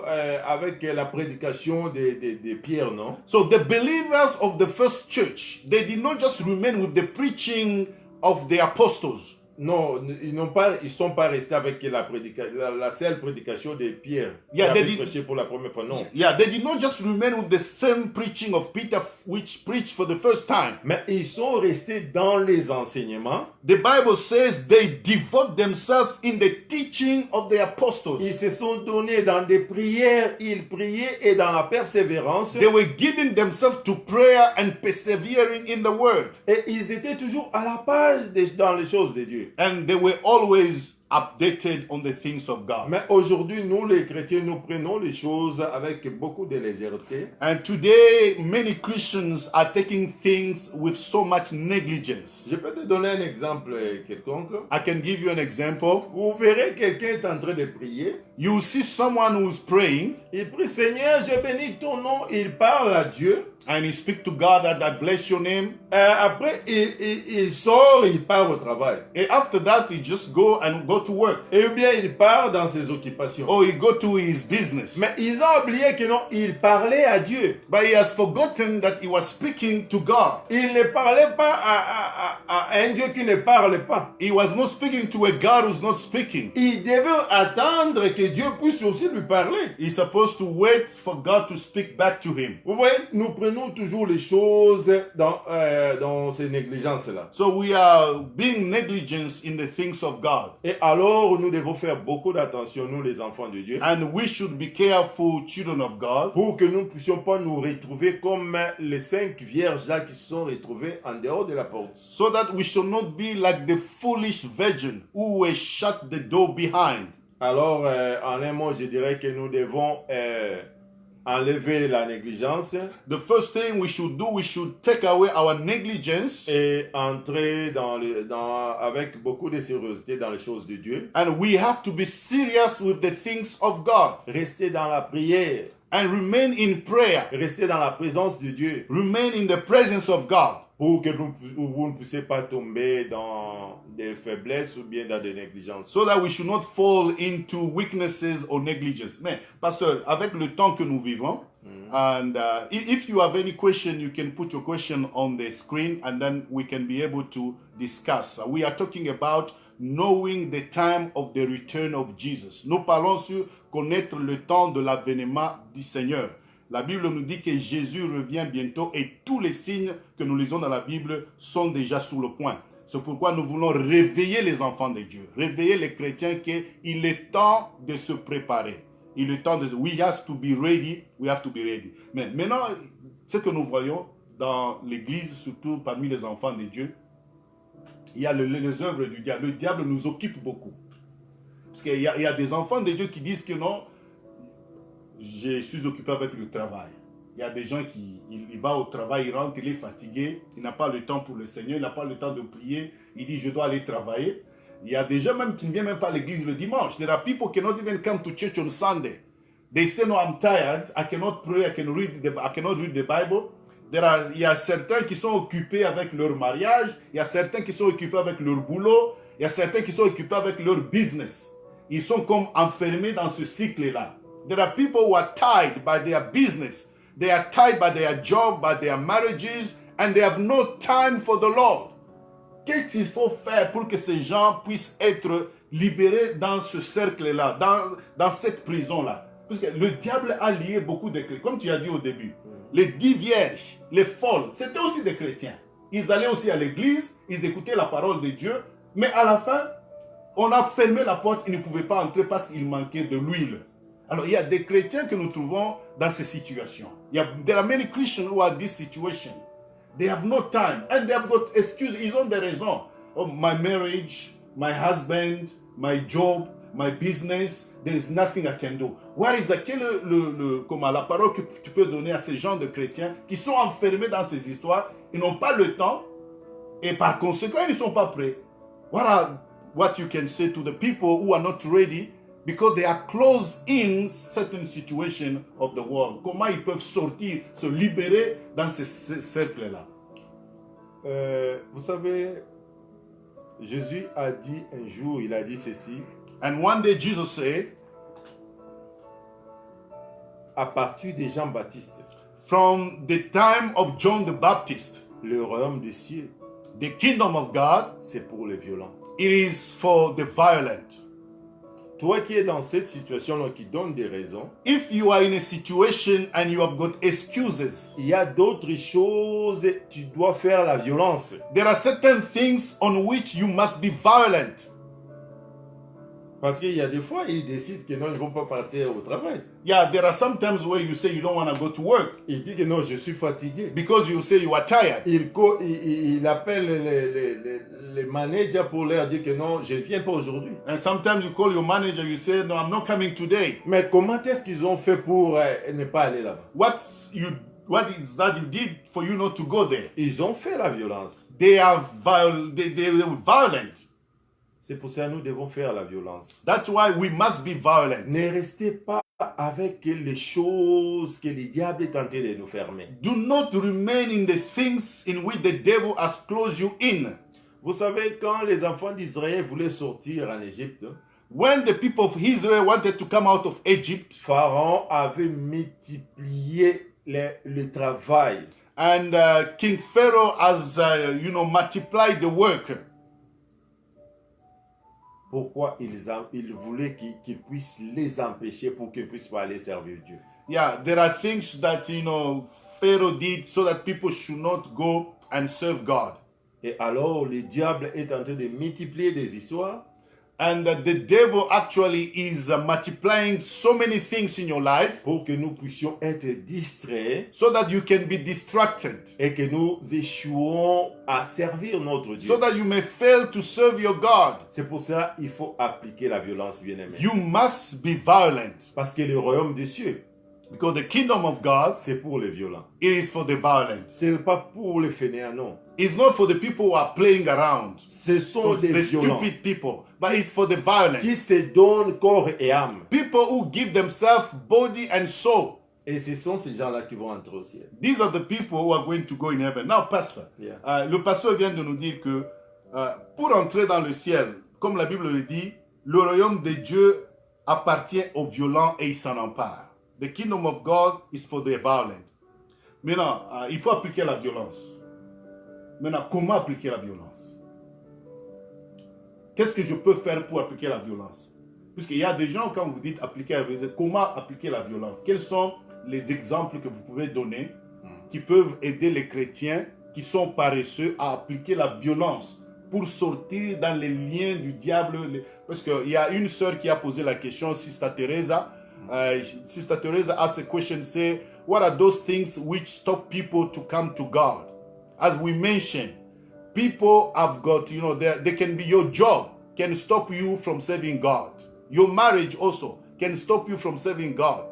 avec la prédication de Pierre, non? So the believers of the first church, they did not just remain with the preaching of the apostles. Non, ils sont pas restés avec la seule prédication de Pierre. Yeah, qui they avait did- prêché pour la première fois, non. Yeah, they did not just remain with the same preaching of Peter, which preached for the first time. Mais ils sont restés dans les enseignements. The Bible says they devote themselves in the teaching of the apostles. Ils se sont donnés dans des prières, ils priaient et dans la persévérance. They were giving themselves to prayer and persevering in the word. Et ils étaient toujours à la page dans les choses de Dieu. And they were always updated on the things of God. Mais aujourd'hui, nous les chrétiens, nous prenons les choses avec beaucoup de légèreté. And today, many Christians are taking things with so much negligence. Je peux te donner un exemple quelconque. I can give you an example. Vous verrez quelqu'un est en train de prier. You see someone who's praying Il prie, Seigneur, je bénis ton nom. Il parle à Dieu. and he speak to God that bless your name. Après, il sort, il part au travail. And after that, he just go to work. Et bien, il part dans ses occupations. Or he go to his business. Mais ils ont oublié que non, il parlait à Dieu. But he has forgotten that he was speaking to God. Il ne parlait pas à un Dieu qui ne parle pas. He was not speaking to a God who's not speaking. Il devait attendre que Dieu puisse aussi lui parler. He's supposed to wait for God to speak back to him. Vous voyez, nous prenons toujours les choses dans ces négligences-là. So we are being negligent in the things of God. Et alors, nous devons faire beaucoup d'attention, nous les enfants de Dieu, And we should be careful, children of God, pour que nous ne puissions pas nous retrouver comme les 5 vierges là qui se sont retrouvées en dehors de la porte. so that we should not be like the foolish virgin who were shut the door behind. Alors, en un mot, je dirais que nous devons enlever la négligence The first thing we should do, we should take away our negligence, et entrer avec beaucoup de sérieuxité dans les choses de Dieu. and we have to be serious with the things of God Rester dans la prière, and remain in prayer, rester dans la présence de Dieu remain in the presence of God, pour que vous ne puissiez pas tomber dans des faiblesses ou bien dans des négligences. so that we should not fall into weaknesses or negligence. Mais, pasteur, avec le temps que nous vivons, and if you have any question, you can put your question on the screen, and then we can be able to discuss. We are talking about knowing the time of the return of Jesus. Nous parlons sur connaître le temps de l'avènement du Seigneur. La Bible nous dit que Jésus revient bientôt et tous les signes que nous lisons dans la Bible sont déjà sur le point. C'est pourquoi nous voulons réveiller les enfants de Dieu, réveiller les chrétiens qu'il est temps de se préparer. Il est temps de... We have to be ready, we have to be ready. Mais maintenant, ce que nous voyons dans l'Église, surtout parmi les enfants de Dieu, il y a les œuvres du diable. Le diable nous occupe beaucoup. Parce qu'il y a des enfants de Dieu qui disent que non, je suis occupé avec le travail. Il y a des gens qui il va au travail, il rentre, il est fatigué, il n'a pas le temps pour le Seigneur, il n'a pas le temps de prier, il dit je dois aller travailler. Il y a des gens même qui ne viennent même pas à l'église le dimanche. There are people who cannot even come to church on Sunday. They say no, I'm tired, I cannot pray, I cannot read the Bible. Il y a certains qui sont occupés avec leur mariage, il y a certains qui sont occupés avec leur boulot, il y a certains qui sont occupés avec leur business. Ils sont comme enfermés dans ce cycle-là. There are people who are tied by their business. They are tied by their job, by their marriages, and they have no time for the Lord. Qu'est-ce qu'il faut faire pour que ces gens puissent être libérés dans ce cercle-là, dans cette prison-là? Parce que le diable a lié beaucoup de chrétiens, comme tu as dit au début. Les 10 vierges, les folles, c'était aussi des chrétiens. Ils allaient aussi à l'église, ils écoutaient la parole de Dieu, mais à la fin, on a fermé la porte, ils ne pouvaient pas entrer parce qu'il manquait de l'huile. Alors, il y a des chrétiens que nous trouvons dans ces situations. There are many Christians who are in this situation. They have no time and they have got excuses. Ils ont des raisons. Oh, my marriage, my husband, my job, my business, there is nothing I can do. What is comment la parole que tu peux donner à ces gens de chrétiens qui sont enfermés dans ces histoires, ils n'ont pas le temps et par conséquent, ils ne sont pas prêts. What you can say to the people who are not ready because they are closed in certain situation of the world. Comment ils peuvent sortir, se libérer dans ces cercles-là? Vous savez, Jésus a dit un jour, il a dit ceci. And one day Jesus said, à partir de Jean-Baptiste, from the time of John the Baptist, le royaume des cieux, the kingdom of God, c'est pour les violents. It is for the violent. Toi qui es dans cette situation-là, qui donne des raisons, if you are in a situation and you have got excuses, il y a d'autres choses, tu dois faire la violence. There are certain things on which you must be violent. Parce qu'il y a des fois, ils décident que non, ils ne vont pas partir au travail. Yeah, there are some times where you say you don't want to go to work. Il dit que non, je suis fatigué. Because you say you are tired. Il appelle les managers pour leur dire que non, je ne viens pas aujourd'hui. And sometimes you call your manager, you say, no, I'm not coming today. Mais comment est-ce qu'ils ont fait pour ne pas aller là-bas? What is that you did for you not to go there? Ils ont fait la violence. They were violent. C'est pour ça que nous devons faire la violence. That's why we must be violent. Ne restez pas avec les choses que le diable est tenté de nous fermer. Do not remain in the things in which the devil has closed you in. Vous savez, quand les enfants d'Israël voulaient sortir en Égypte, when the people of Israel wanted to come out of Egypt, Pharaon avait multiplié le travail. And King Pharaoh has, multiplied the work. Pourquoi il voulait qu'ils puissent les empêcher pour qu'ils puissent pas aller servir Dieu. Yeah, there are things that, Pharaoh did so that people should not go and serve God. Et alors, le diable est en train de multiplier des histoires. And the devil actually is multiplying so many things in your life. Pour que nous puissions être distraits. So that you can be distracted. Et que nous échouons à servir notre Dieu. So that you may fail to serve your God. C'est pour ça qu'il faut appliquer la violence, bien-aimé. You must be violent. Parce que le royaume des cieux, because the kingdom of God, c'est pour les violents. It is for the violent. C'est pas pour les fainéants, non. It's not for the people who are playing around. Ce sont les violents. Stupid people, but it's for the violent. Qui se donnent corps et âme. People who give themselves body and soul. Et ce sont ces gens-là qui vont entrer au ciel. These are the people who are going to go in heaven. Now, pastor, le pasteur vient de nous dire que pour entrer dans le ciel, comme la Bible le dit, le royaume de Dieu appartient aux violents et ils s'en emparent. The kingdom of God is for the violent. Maintenant, il faut appliquer la violence. Maintenant, comment appliquer la violence? Qu'est-ce que je peux faire pour appliquer la violence? Puisqu'il y a des gens, quand vous dites appliquer la violence, comment appliquer la violence? Quelles sont les exemples que vous pouvez donner qui peuvent aider les chrétiens qui sont paresseux à appliquer la violence pour sortir dans les liens du diable? Parce qu'il y a une sœur qui a posé la question, Sister Teresa. Sister Teresa asked a question, say, what are those things which stop people to come to God? As we mentioned, people have got, you know, they can be your job, can stop you from serving God. Your marriage also can stop you from serving God.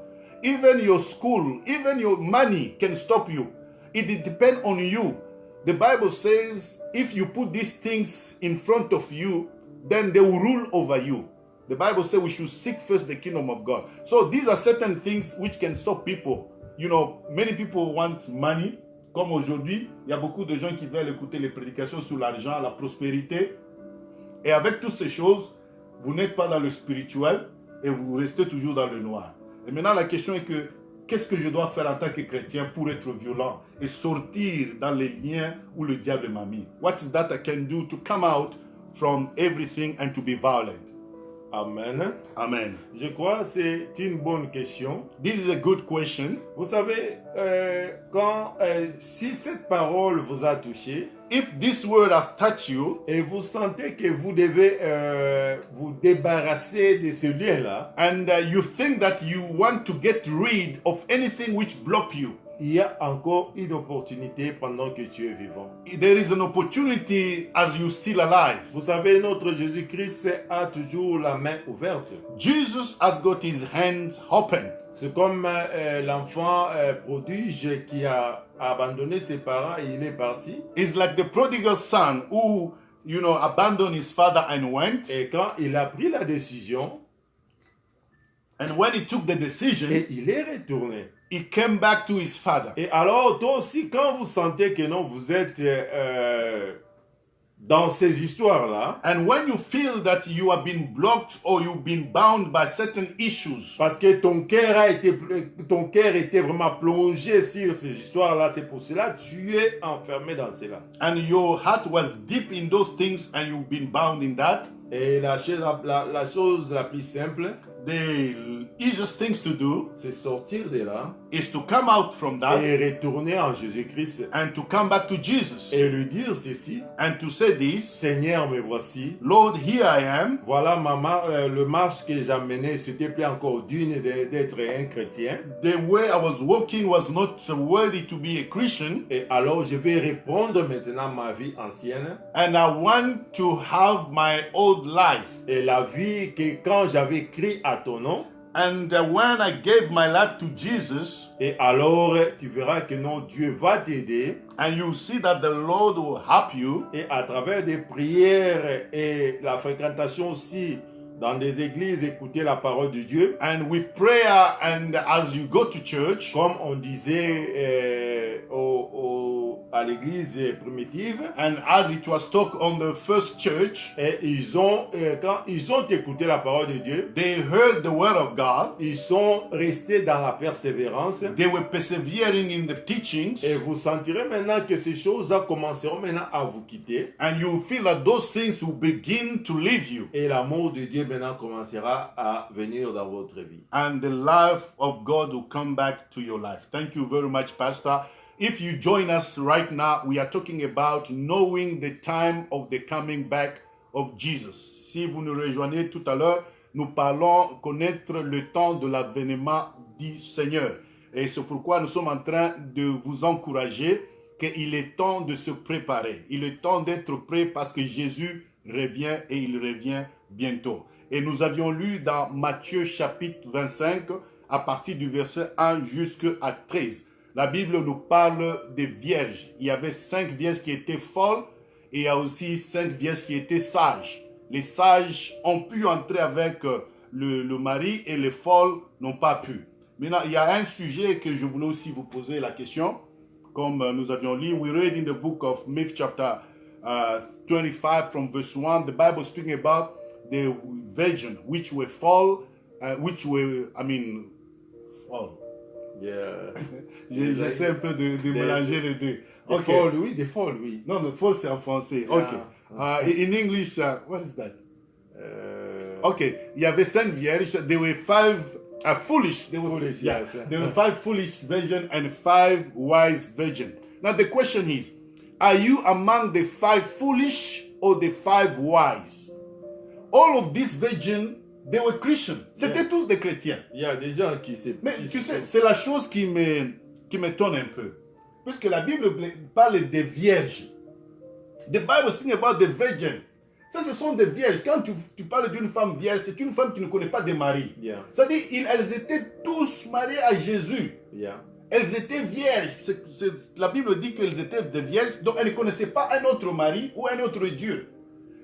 Even your school, even your money can stop you. It depends on you. The Bible says if you put these things in front of you, then they will rule over you. The Bible says we should seek first the kingdom of God. So these are certain things which can stop people. You know, many people want money. Comme aujourd'hui, il y a beaucoup de gens qui veulent écouter les prédications sur l'argent, la prospérité. Et avec toutes ces choses, vous n'êtes pas dans le spirituel et vous restez toujours dans le noir. Et maintenant, la question est que qu'est-ce que je dois faire en tant que chrétien pour être violent et sortir dans les liens où le diable m'a mis? What is that I can do to come out from everything and to be violent? Amen. Amen. Je crois que c'est une bonne question. This is a good question. Vous savez, si cette parole vous a touché, If this word has touched you, et vous sentez que vous devez vous débarrasser de ce lien-là, and you think that you want to get rid of anything which block you, il y a encore une opportunité pendant que tu es vivant. there is an opportunity as you still alive. Vous savez, notre Jésus-Christ a toujours la main ouverte. Jesus has got his hands open. C'est comme l'enfant prodige qui a abandonné ses parents et il est parti. It's like the prodigal son who, you know, abandoned his father and went. Et quand il a pris la décision, And when he took the decision, et il est retourné. he came back to his father. Et alors, toi aussi, quand vous sentez que non, vous êtes dans ces histoires-là, And when you feel that you have been blocked or you've been bound by certain issues, parce que ton cœur était vraiment plongé sur ces histoires-là, c'est pour cela que tu es enfermé dans cela. and your heart was deep in those things and you've been bound in that, Et la chose la plus simple, the easiest things to do c'est sortir de là is to come out from that et retourner en Jésus-Christ and to come back to Jesus et lui dire ceci: and to say this, Seigneur, me voici. Lord, here I am. Voilà le marche que j'ai mené, c'était plus encore digne d'être un chrétien. The way I was walking was not worthy to be a Christian, Et alors je vais reprendre maintenant ma vie ancienne and I want to have my old life. et la vie que quand j'avais crié à ton nom. And when I gave my life to Jesus, Et alors tu verras que non, Dieu va t'aider. and you see that the Lord will help you, Et à travers des prières et la fréquentation aussi dans des églises, écouter la parole de Dieu. and with prayer and as you go to church, Comme on disait à l'église primitive. and as it was taught on the first church, Et quand ils ont écouté la parole de Dieu, they heard the word of God, ils sont restés dans la persévérance. they were persevering in the teachings, Et vous sentirez maintenant que ces choses-là commenceront maintenant à vous quitter. and you feel that those things will begin to leave you, Et l'amour de Dieu maintenant commencera à venir dans votre vie. and the life of God will come back to your life. Thank you very much, Pastor. If you join us right now, we are talking about knowing the time of the coming back of Jesus. Si vous nous rejoignez tout à l'heure, nous parlons connaître le temps de l'avènement du Seigneur. Et c'est pourquoi nous sommes en train de vous encourager qu'il est temps de se préparer. Il est temps d'être prêt parce que Jésus revient et il revient bientôt. Et nous avions lu dans Matthieu chapitre 25 à partir du verset 1 jusqu'à 13. La Bible nous parle des vierges. Il y avait 5 vierges qui étaient folles et il y a aussi 5 vierges qui étaient sages. Les sages ont pu entrer avec le mari et les folles n'ont pas pu. Maintenant, il y a un sujet que je voulais aussi vous poser la question. Comme nous avions lu, we read in the book of Matthew chapter 25 from verse 1, the Bible speaking about the virgin which were fall, fall. Yeah. J'essaie un peu de mélanger les deux. Des folles, oui, des folles, oui. Non, mais fall c'est en français. Yeah. Okay. In English, what is that? Okay. Il y avait 5 vierges. There were 5 Foolish. They were Foolish, yeah. yes. There were 5 foolish virgins and 5 wise virgins. Now the question is, are you among the 5 foolish or the 5 wise? All of these virgins, they were Christians. C'était tous des chrétiens. Il y a des gens qui se... Mais tu sais, c'est la chose qui m'étonne un peu. Puisque la Bible parle des vierges. The Bible speaks about the virgin. Ça, ce sont des vierges. Quand tu parles d'une femme vierge, c'est une femme qui ne connaît pas de mari. Yeah. C'est-à-dire, elles étaient tous mariées à Jésus. Yeah. Elles étaient vierges. La Bible dit qu'elles étaient des vierges, donc elles ne connaissaient pas un autre mari ou un autre Dieu.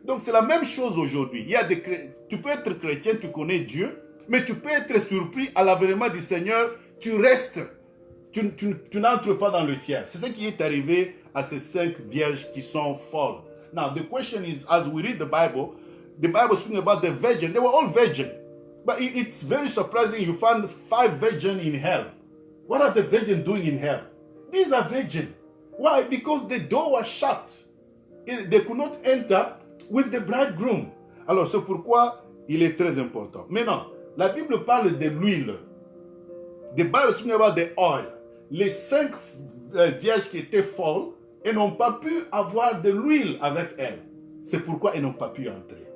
Donc c'est la même chose aujourd'hui. Tu peux être chrétien, tu connais Dieu, mais tu peux être surpris à l'avènement du Seigneur, tu restes, tu n'entres pas dans le ciel. C'est ce qui est arrivé à ces 5 vierges qui sont folles. Now the question is, as we read the Bible speaking about the virgin. They were all virgin, but it's very surprising you find 5 virgins in hell. What are the virgins doing in hell? These are virgins. Why? Because the door was shut. They could not enter with the bridegroom. Alors c'est pourquoi il est très important. Maintenant, la Bible parle de l'huile. The Bible speaking about the oil. Les 5 vierges qui étaient folles, elles n'ont pas pu avoir de l'huile avec elles. C'est pourquoi elles n'ont pas pu entrer.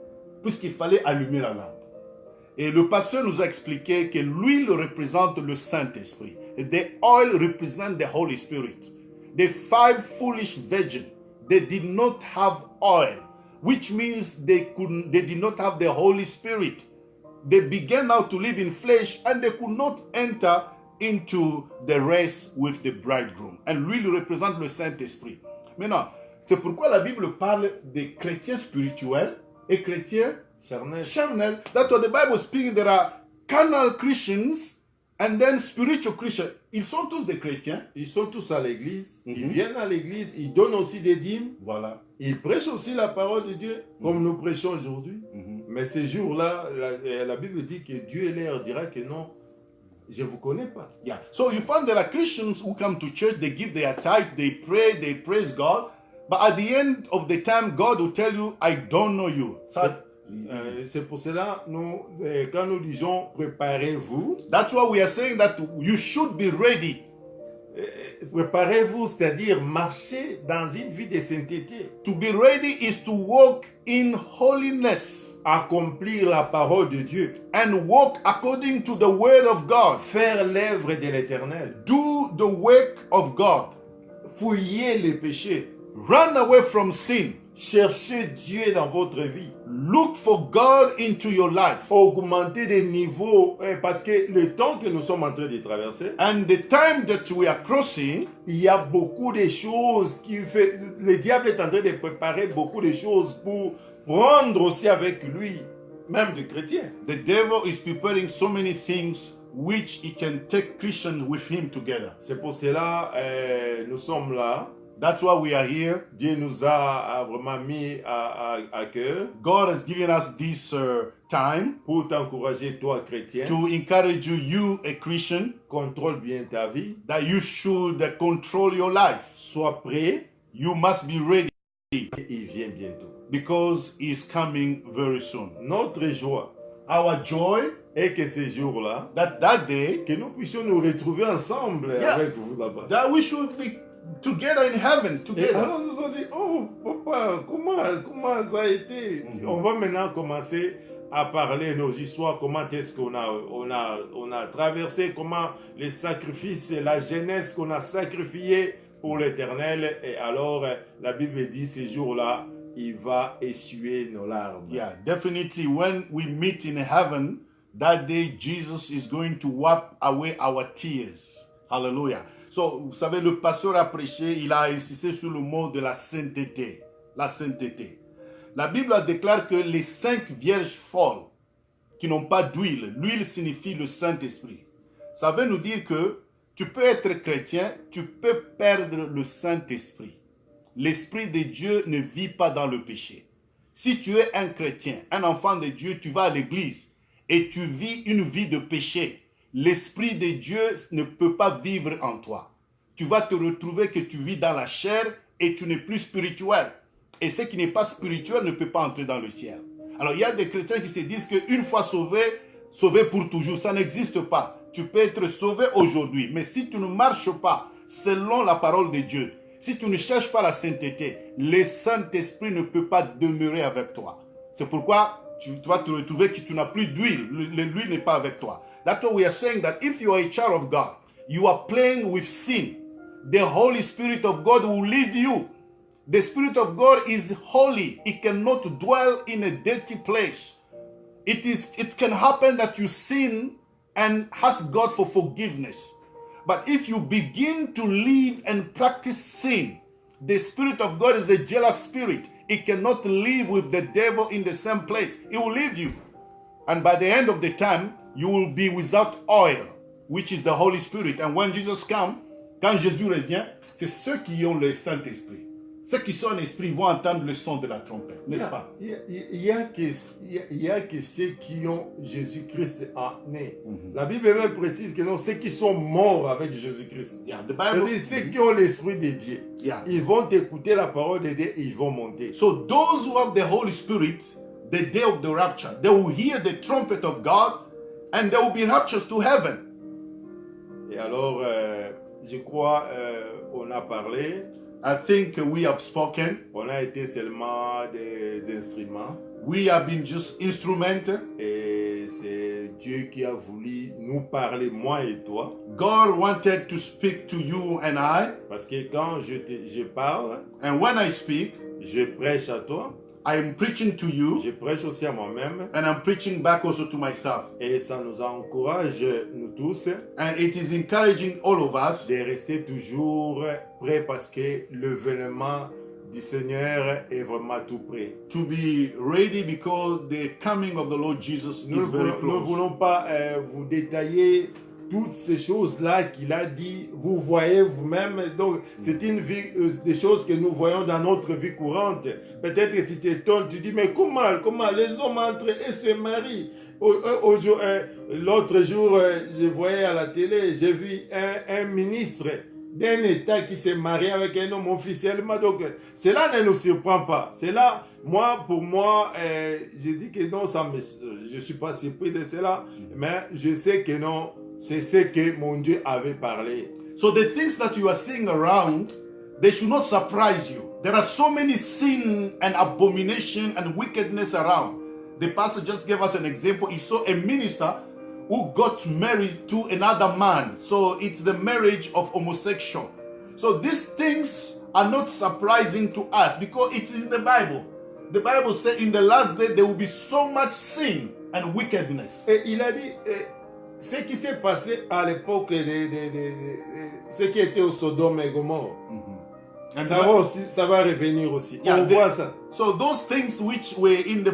Puisqu'il fallait allumer la lampe. Et le pasteur nous a expliqué que l'huile représente le Saint-Esprit. The oil represents the Holy Spirit. The 5 foolish virgins, they did not have oil, which means they did not have the Holy Spirit. They began now to live in flesh and they could not enter into the rest with the bridegroom. And l'huile représente le Saint-Esprit. Maintenant, c'est pourquoi la Bible parle des chrétiens spirituels et chrétiens charnel. That's what the Bible speaks. There are carnal Christians and then spiritual Christians. Ils sont tous des chrétiens. Ils sont tous à l'église. Ils viennent à l'église. Ils donnent aussi des dîmes. Voilà. Ils prêchent aussi la parole de Dieu, comme nous prêchons aujourd'hui. Mais ces jours-là, la Bible dit que Dieu leur dira que non, je ne vous connais pas. Yeah. So you find there are Christians who come to church, they give their tithe, they pray, they praise God. But at the end of the time, God will tell you, I don't know you. C'est pour cela, quand nous disons préparez-vous, that's why we are saying that you should be ready. Préparez-vous, c'est-à-dire marcher dans une vie de sainteté. To be ready is to walk in holiness. Accomplir la parole de Dieu. And walk according to the word of God. Faire l'œuvre de l'Éternel. Do the work of God. Fouiller les péchés. Run away from sin. Cherchez Dieu dans votre vie. Look for God into your life. Augmenter des niveaux, parce que le temps que nous sommes en train de traverser, and the time that we are crossing, il y a beaucoup de choses qui fait. Le diable est en train de préparer beaucoup de choses pour prendre aussi avec lui, même des chrétiens. The devil is preparing so many things which he can take Christians with him together. C'est pour cela nous sommes là. That's why we are here. Dieu nous a vraiment mis à cœur. God has given us this time pour t'encourager, toi, chrétien. To encourage you, a Christian. Contrôle bien ta vie. That you should control your life. Sois prêt. You must be ready. Il vient bientôt. Because he's coming very soon. Notre joie. Our joy. Et que ces jours-là. That day. Que nous puissions nous retrouver ensemble avec vous là-bas. That we should be together in heaven, together. Et alors nous ont dit, oh papa, comment ça a été? On va maintenant commencer à parler nos histoires, comment est-ce qu'on a traversé, comment les sacrifices, la jeunesse qu'on a sacrifiée pour l'Éternel. Et alors la Bible dit, ces jours-là, il va essuyer nos larmes. Yeah, definitely when we meet in heaven, that day Jesus is going to wipe away our tears. Hallelujah. So, vous savez, le pasteur a prêché, il a insisté sur le mot de la sainteté. La sainteté. La Bible déclare que les 5 vierges folles qui n'ont pas d'huile, l'huile signifie le Saint-Esprit. Ça veut nous dire que tu peux être chrétien, tu peux perdre le Saint-Esprit. L'Esprit de Dieu ne vit pas dans le péché. Si tu es un chrétien, un enfant de Dieu, tu vas à l'église et tu vis une vie de péché. L'Esprit de Dieu ne peut pas vivre en toi. Tu vas te retrouver que tu vis dans la chair et tu n'es plus spirituel. Et ce qui n'est pas spirituel ne peut pas entrer dans le ciel. Alors il y a des chrétiens qui se disent qu'une fois sauvés, sauvé pour toujours. Ça n'existe pas. Tu peux être sauvé aujourd'hui, mais si tu ne marches pas selon la parole de Dieu, si tu ne cherches pas la sainteté, le Saint-Esprit ne peut pas demeurer avec toi. C'est pourquoi tu vas te retrouver que tu n'as plus d'huile. L'huile n'est pas avec toi. That's why we are saying that if you are a child of God, you are playing with sin, the Holy Spirit of God will leave you. The Spirit of God is holy. It cannot dwell in a dirty place. It can happen that you sin and ask God for forgiveness. But if you begin to live and practice sin, the Spirit of God is a jealous spirit. It cannot live with the devil in the same place. It will leave you. And by the end of the time, you will be without oil, which is the Holy Spirit. And when Jesus comes, quand Jésus revient, c'est ceux qui ont le Saint-Esprit. Ceux qui sont en esprit vont entendre le son de la trompette, n'est-ce pas? Il y a que ceux qui ont Jésus-Christ en né. La Bible même précise que non, ceux qui sont morts avec Jésus-Christ. C'est-à-dire ceux qui ont l'Esprit de Dieu. Ils vont écouter la parole de Dieu et ils vont monter. So those who have the Holy Spirit, the day of the rapture, they will hear the trumpet of God and they will be raptured to heaven. Et alors, je crois, on a parlé. I think we have spoken. On a été seulement des instruments. We have been just instruments. Et c'est Dieu qui a voulu nous parler, moi et toi. God wanted to speak to you and I. Parce que quand je parle, and when I speak, je prêche à toi. I am preaching to you. Je prêche aussi à moi-même. And I'm preaching back also to myself. Et ça nous encourage, nous tous. And it is encouraging all of us. De rester toujours prêts parce que l'événement du Seigneur est vraiment tout près. To be ready because the coming of the Lord Jesus is very close. Nous ne voulons pas vous détailler toutes ces choses-là qu'il a dit, vous voyez vous-même. Donc, c'est une vie, des choses que nous voyons dans notre vie courante. Peut-être que tu t'étonnes, tu dis, mais comment les hommes entrent et se marient? L'autre jour, je voyais à la télé, j'ai vu un ministre d'un État qui s'est marié avec un homme officiellement. Donc, cela ne nous surprend pas. Cela, pour moi, je dis que non, je ne suis pas surpris de cela, mais je sais que non, c'est ce que mon Dieu avait parlé. So the things that you are seeing around, they should not surprise you. There are so many sin and abomination and wickedness around. The pastor just gave us an example. He saw a minister who got married to another man. So it's the marriage of homosexual. So these things are not surprising to us because it is in the Bible. The Bible says in the last day there will be so much sin and wickedness. Et il a dit, ce qui s'est passé à l'époque de ce qui était au Sodome et Gomorrhe, ça va revenir aussi. Yeah, on voit ça. So those things which were in the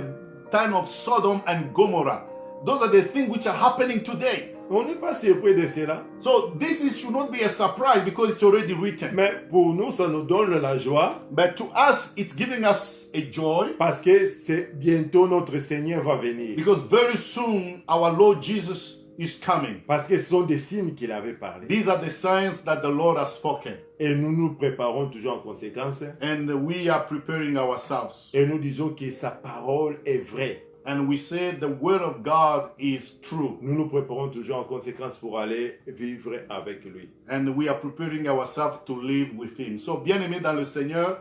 time of Sodom and Gomorrah, those are the things which are happening today. On n'est pas surpris de cela. So should not be a surprise because it's already written. Mais pour nous, ça nous donne la joie. But to us, it's giving us a joy. Parce que c'est bientôt notre Seigneur va venir. Because very soon our Lord Jesus is coming. Parce que ce sont des signes qu'il avait parlé. These are the signs that the Lord has spoken. Et nous nous préparons toujours en conséquence. And we are preparing ourselves. Et nous disons que sa parole est vraie. And we say the word of God is true. Nous nous préparons toujours en conséquence pour aller vivre avec lui. And we are preparing ourselves to live with him. So, bien-aimés dans le Seigneur,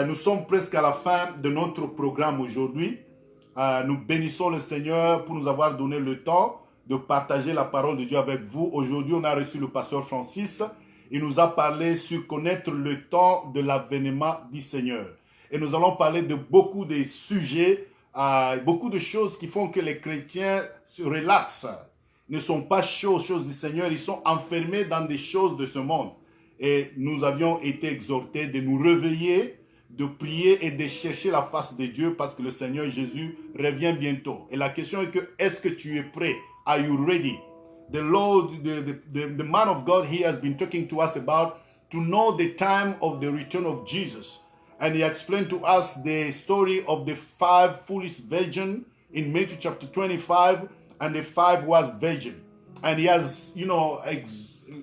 nous sommes presque à la fin de notre programme aujourd'hui. Nous bénissons le Seigneur pour nous avoir donné le temps de partager la parole de Dieu avec vous. Aujourd'hui, on a reçu le pasteur Francis. Il nous a parlé sur connaître le temps de l'avènement du Seigneur. Et nous allons parler de beaucoup de sujets, beaucoup de choses qui font que les chrétiens se relaxent, ne sont pas chauds aux choses du Seigneur, ils sont enfermés dans des choses de ce monde. Et nous avions été exhortés de nous réveiller, de prier et de chercher la face de Dieu parce que le Seigneur Jésus revient bientôt. Et la question est que, est-ce que tu es prêt? Are you ready? The Lord, the man of God, he has been talking to us about to know the time of the return of Jesus. And he explained to us the story of the 5 foolish virgins in Matthew chapter 25 and the 5 wise virgins. And he has,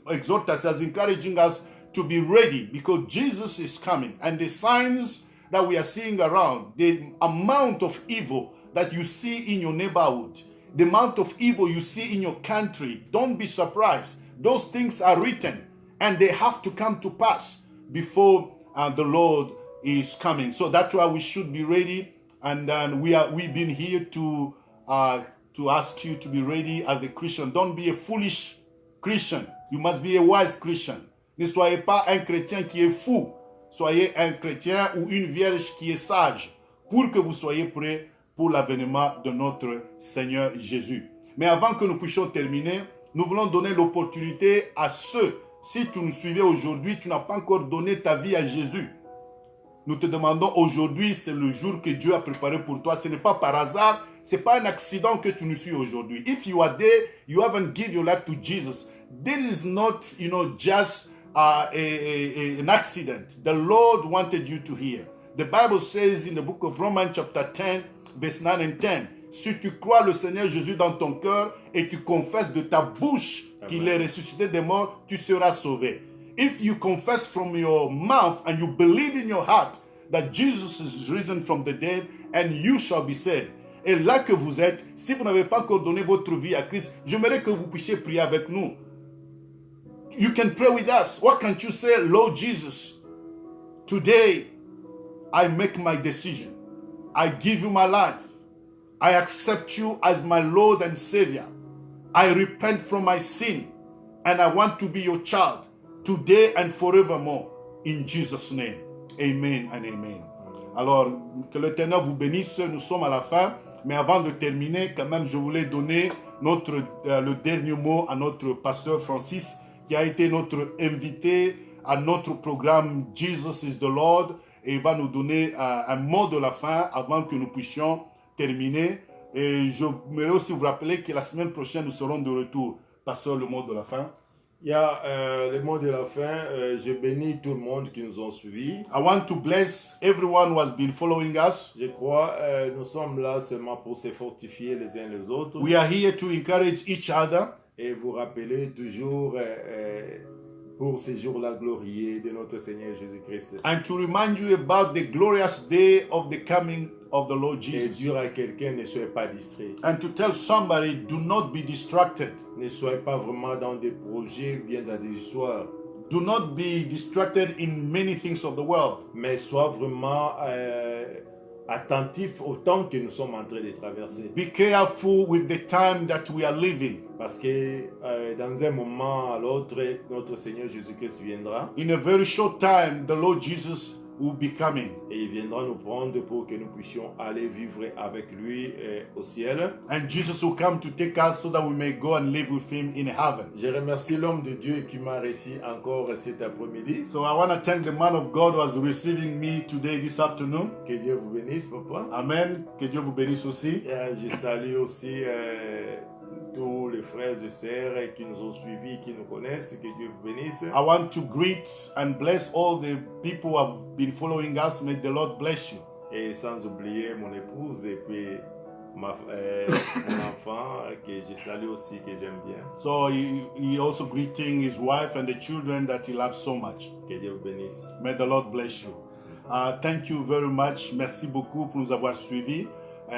exhorted us, as encouraging us to be ready because Jesus is coming. And the signs that we are seeing around, the amount of evil that you see in your neighborhood, the amount of evil you see in your country, don't be surprised. Those things are written and they have to come to pass before the Lord is coming. So that's why we should be ready. And we've been here to ask you to be ready as a Christian. Don't be a foolish Christian. You must be a wise Christian. Ne soyez pas un chrétien qui est fou. Soyez un chrétien ou une vierge qui est sage pour que vous soyez prêts pour l'avènement de notre Seigneur Jésus. Mais avant que nous puissions terminer, nous voulons donner l'opportunité à ceux, si tu nous suivais aujourd'hui, tu n'as pas encore donné ta vie à Jésus. Nous te demandons aujourd'hui, c'est le jour que Dieu a préparé pour toi. Ce n'est pas par hasard, ce n'est pas un accident que tu nous suis aujourd'hui. If you are there, you haven't given your life to Jesus. This is not, just an accident. The Lord wanted you to hear. The Bible says in the book of Romans chapter 10, verse 9 and 10, si tu crois le Seigneur Jésus dans ton cœur et tu confesses de ta bouche qu'il est ressuscité des morts, tu seras sauvé. If you confess from your mouth and you believe in your heart that Jesus is risen from the dead, and you shall be saved. Et là que vous êtes, si vous n'avez pas encore donné votre vie à Christ, j'aimerais que vous puissiez prier avec nous. You can pray with us. What can't you say? Lord Jesus, today I make my decision. I give you my life. I accept you as my Lord and Savior. I repent from my sin and I want to be your child today and forevermore. In Jesus' name. Amen and amen. Alors, que l'Éternel vous bénisse. Nous sommes à la fin. Mais avant de terminer, quand même, je voulais donner le dernier mot à notre pasteur Francis, qui a été notre invité à notre programme Jesus is the Lord. Et il va nous donner un mot de la fin avant que nous puissions terminer. Et je voudrais aussi vous rappeler que la semaine prochaine, nous serons de retour. Pasteur, le mot de la fin. Il y a le mot de la fin. Je bénis tout le monde qui nous ont suivis. I want to bless everyone who has been following us. Je crois nous sommes là seulement pour se fortifier les uns les autres. We are here to encourage each other. Et vous rappeler toujours pour ces jours-là glorieux de notre Seigneur Jésus-Christ. And to remind you about the glorious day of the coming of the Lord Et Jesus. dire à quelqu'un, ne soyez pas distrait. And to tell somebody, do not be distracted. Ne soyez pas vraiment dans des projets, bien dans des histoires. Do not be distracted in many things of the world. Mais sois vraiment attentif au temps que nous sommes en train de traverser. Be careful with the time that we are living. Parce que dans un moment à l'autre, notre Seigneur Jésus-Christ viendra. In a very short time, the Lord Jesus will be coming. Et il viendra nous prendre pour que nous puissions aller vivre avec lui au ciel. And Jesus will come to take us so that we may go and live with him in heaven. Je remercie l'homme de Dieu qui m'a reçu encore cet après-midi. So I want to thank the man of God who was receiving me today, this afternoon. Que Dieu vous bénisse, papa. Amen. Que Dieu vous bénisse aussi. Je salue aussi tous les frères et sœurs qui nous ont suivis, qui nous connaissent. Que Dieu vous bénisse. I want to greet and bless all the people who have been following us. May the Lord bless you. Et sans oublier mon épouse et puis mon enfant que je salue aussi, que j'aime bien. So he also greeting his wife and the children that he loves so much. Que Dieu vous bénisse. May the Lord bless you. Thank you very much. Merci beaucoup pour nous avoir suivis.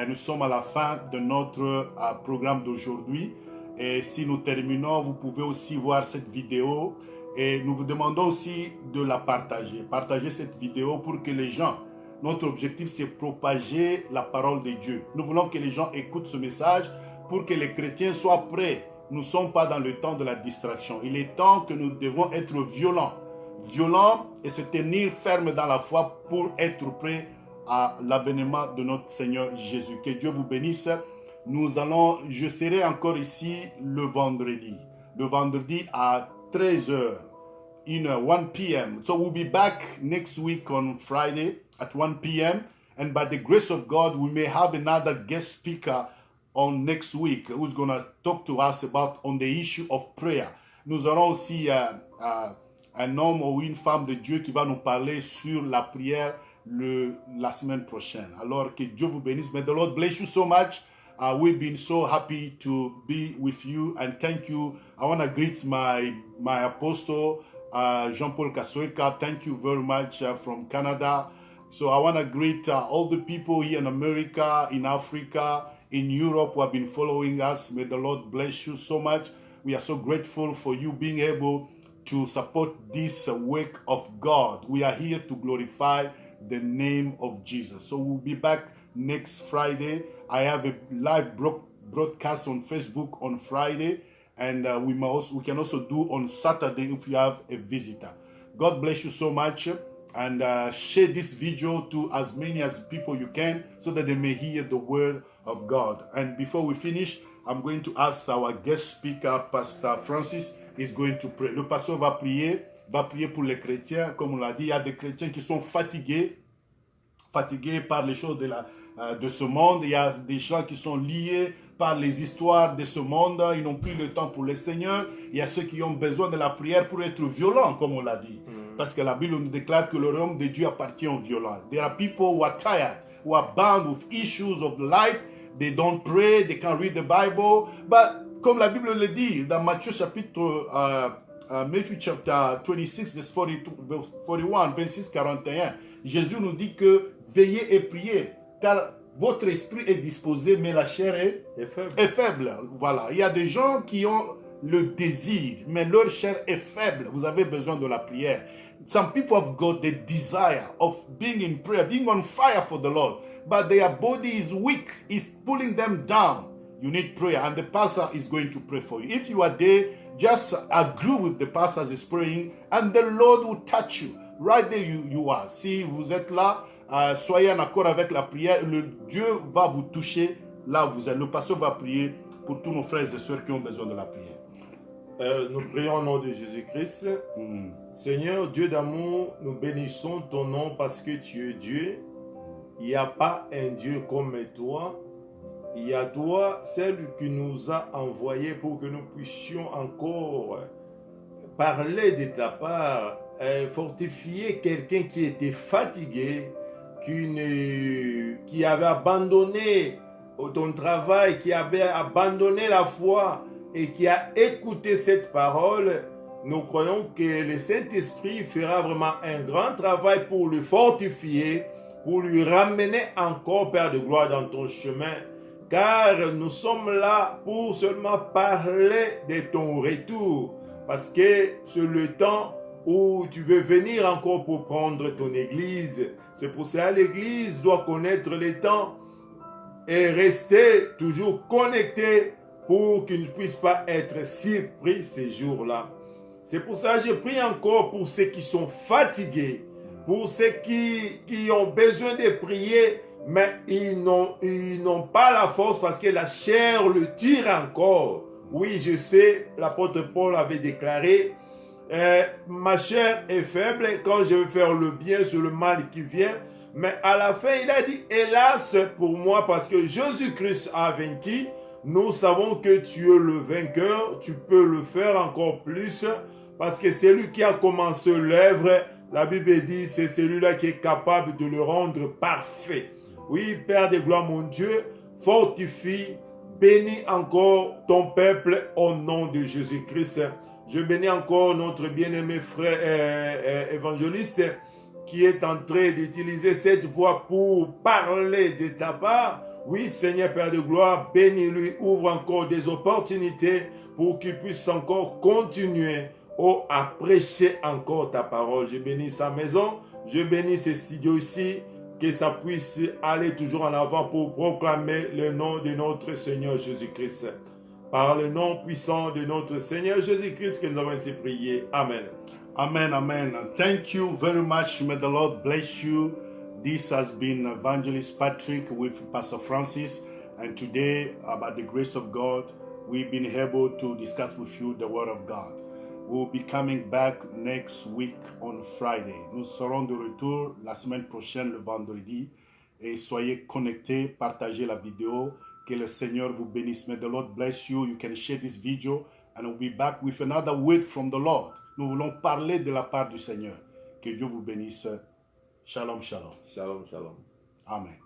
Nous sommes à la fin de notre programme d'aujourd'hui. Et si nous terminons, vous pouvez aussi voir cette vidéo. Et nous vous demandons aussi de la partager. Partagez cette vidéo pour que les gens... Notre objectif, c'est propager la parole de Dieu. Nous voulons que les gens écoutent ce message pour que les chrétiens soient prêts. Nous ne sommes pas dans le temps de la distraction. Il est temps que nous devons être violents. Violents et se tenir fermes dans la foi pour être prêts à l'avènement de notre Seigneur Jésus. Que Dieu vous bénisse. Je serai encore ici le vendredi. Le vendredi à 13h. 1 p.m. So we'll be back next week on Friday at 1 p.m. And by the grace of God, we may have another guest speaker on next week who's going to talk to us about on the issue of prayer. Nous aurons aussi un homme ou une femme de Dieu qui va nous parler sur la prière la semaine prochaine. Alors que Dieu vous bénisse. May the Lord bless you so much. We've been so happy to be with you and thank you. I want to greet my apostle, Jean-Paul Kasoeka. Thank you very much from Canada. So I want to greet all the people here in America, in Africa, in Europe who have been following us. May the Lord bless you so much. We are so grateful for you being able to support this work of God. We are here to glorify the name of Jesus. So we'll be back next Friday. I have a live broadcast on Facebook on Friday, and we can also do on Saturday if you have a visitor. God bless you so much, and share this video to as many as people you can so that they may hear the word of God. And before we finish, I'm going to ask our guest speaker, Pastor Francis, is going to pray. Le pasteur va prier pour les chrétiens. Comme on l'a dit, il y a des chrétiens qui sont fatigués par les choses de ce monde. Il y a des gens qui sont liés par les histoires de ce monde. Ils n'ont plus le temps pour le Seigneur. Il y a ceux qui ont besoin de la prière pour être violents, comme on l'a dit. Parce que la Bible nous déclare que le royaume de Dieu appartient aux violents. There are people who are tired, who are bound with issues of life. They don't pray, they can't read the Bible. But comme la Bible le dit dans Matthieu chapitre Matthew chapter 26 verse 41, 26, 41, Jésus nous dit que veillez et priez, car votre esprit est disposé, mais la chair est faible. Voilà, il y a des gens qui ont le désir, mais leur chair est faible. Vous avez besoin de la prière. Some people have got the desire of being in prayer, being on fire for the Lord, but their body is weak, it's pulling them down. You need prayer, and the pastor is going to pray for you. If you are there, just agree with the pastor as he's praying, and the Lord will touch you. Right there you are. Si vous êtes là, soyez en accord avec la prière. Dieu va vous toucher là où vous êtes. Le pasteur va prier pour tous nos frères et sœurs qui ont besoin de la prière. Nous prions au nom de Jésus-Christ. Seigneur, Dieu d'amour, nous bénissons ton nom parce que tu es Dieu. Il n'y a pas un Dieu comme toi. Il y a toi, celle qui nous a envoyés pour que nous puissions encore parler de ta part, fortifier quelqu'un qui était fatigué, qui avait abandonné ton travail, qui avait abandonné la foi et qui a écouté cette parole. Nous croyons que le Saint-Esprit fera vraiment un grand travail pour le fortifier, pour lui ramener encore, Père de gloire, dans ton chemin. Car nous sommes là pour seulement parler de ton retour. Parce que c'est le temps où tu veux venir encore pour prendre ton église. C'est pour ça que l'église doit connaître les temps et rester toujours connecté pour qu'il ne puisse pas être surpris ces jours-là. C'est pour ça que je prie encore pour ceux qui sont fatigués, pour ceux qui ont besoin de prier, mais ils n'ont pas la force parce que la chair le tire encore. Oui, je sais, l'apôtre Paul avait déclaré, ma chair est faible, quand je veux faire le bien, c'est le mal qui vient. Mais à la fin, il a dit, hélas pour moi, parce que Jésus-Christ a vaincu. Nous savons que tu es le vainqueur, tu peux le faire encore plus, parce que c'est lui qui a commencé l'œuvre. La Bible dit, c'est celui-là qui est capable de le rendre parfait. Oui, Père de gloire, mon Dieu, fortifie, bénis encore ton peuple au nom de Jésus-Christ. Je bénis encore notre bien-aimé frère évangéliste qui est en train d'utiliser cette voix pour parler de ta part. Oui, Seigneur Père de gloire, bénis-lui, ouvre encore des opportunités pour qu'il puisse encore continuer à prêcher encore ta parole. Je bénis sa maison, je bénis ses studios ici, que ça puisse aller toujours en avant pour proclamer le nom de notre Seigneur Jésus-Christ. Par le nom puissant de notre Seigneur Jésus-Christ que nous avons ainsi prié. Amen. Amen, amen. Thank you very much. May the Lord bless you. This has been Evangelist Patrick with Pastor Francis. And today, by the grace of God, we've been able to discuss with you the Word of God. We'll be coming back next week on Friday. Nous serons de retour la semaine prochaine, le vendredi. Et soyez connectés, partagez la vidéo. Que le Seigneur vous bénisse. May the Lord bless you. You can share this video. And we'll be back with another word from the Lord. Nous voulons parler de la part du Seigneur. Que Dieu vous bénisse. Shalom, shalom. Shalom, shalom. Amen.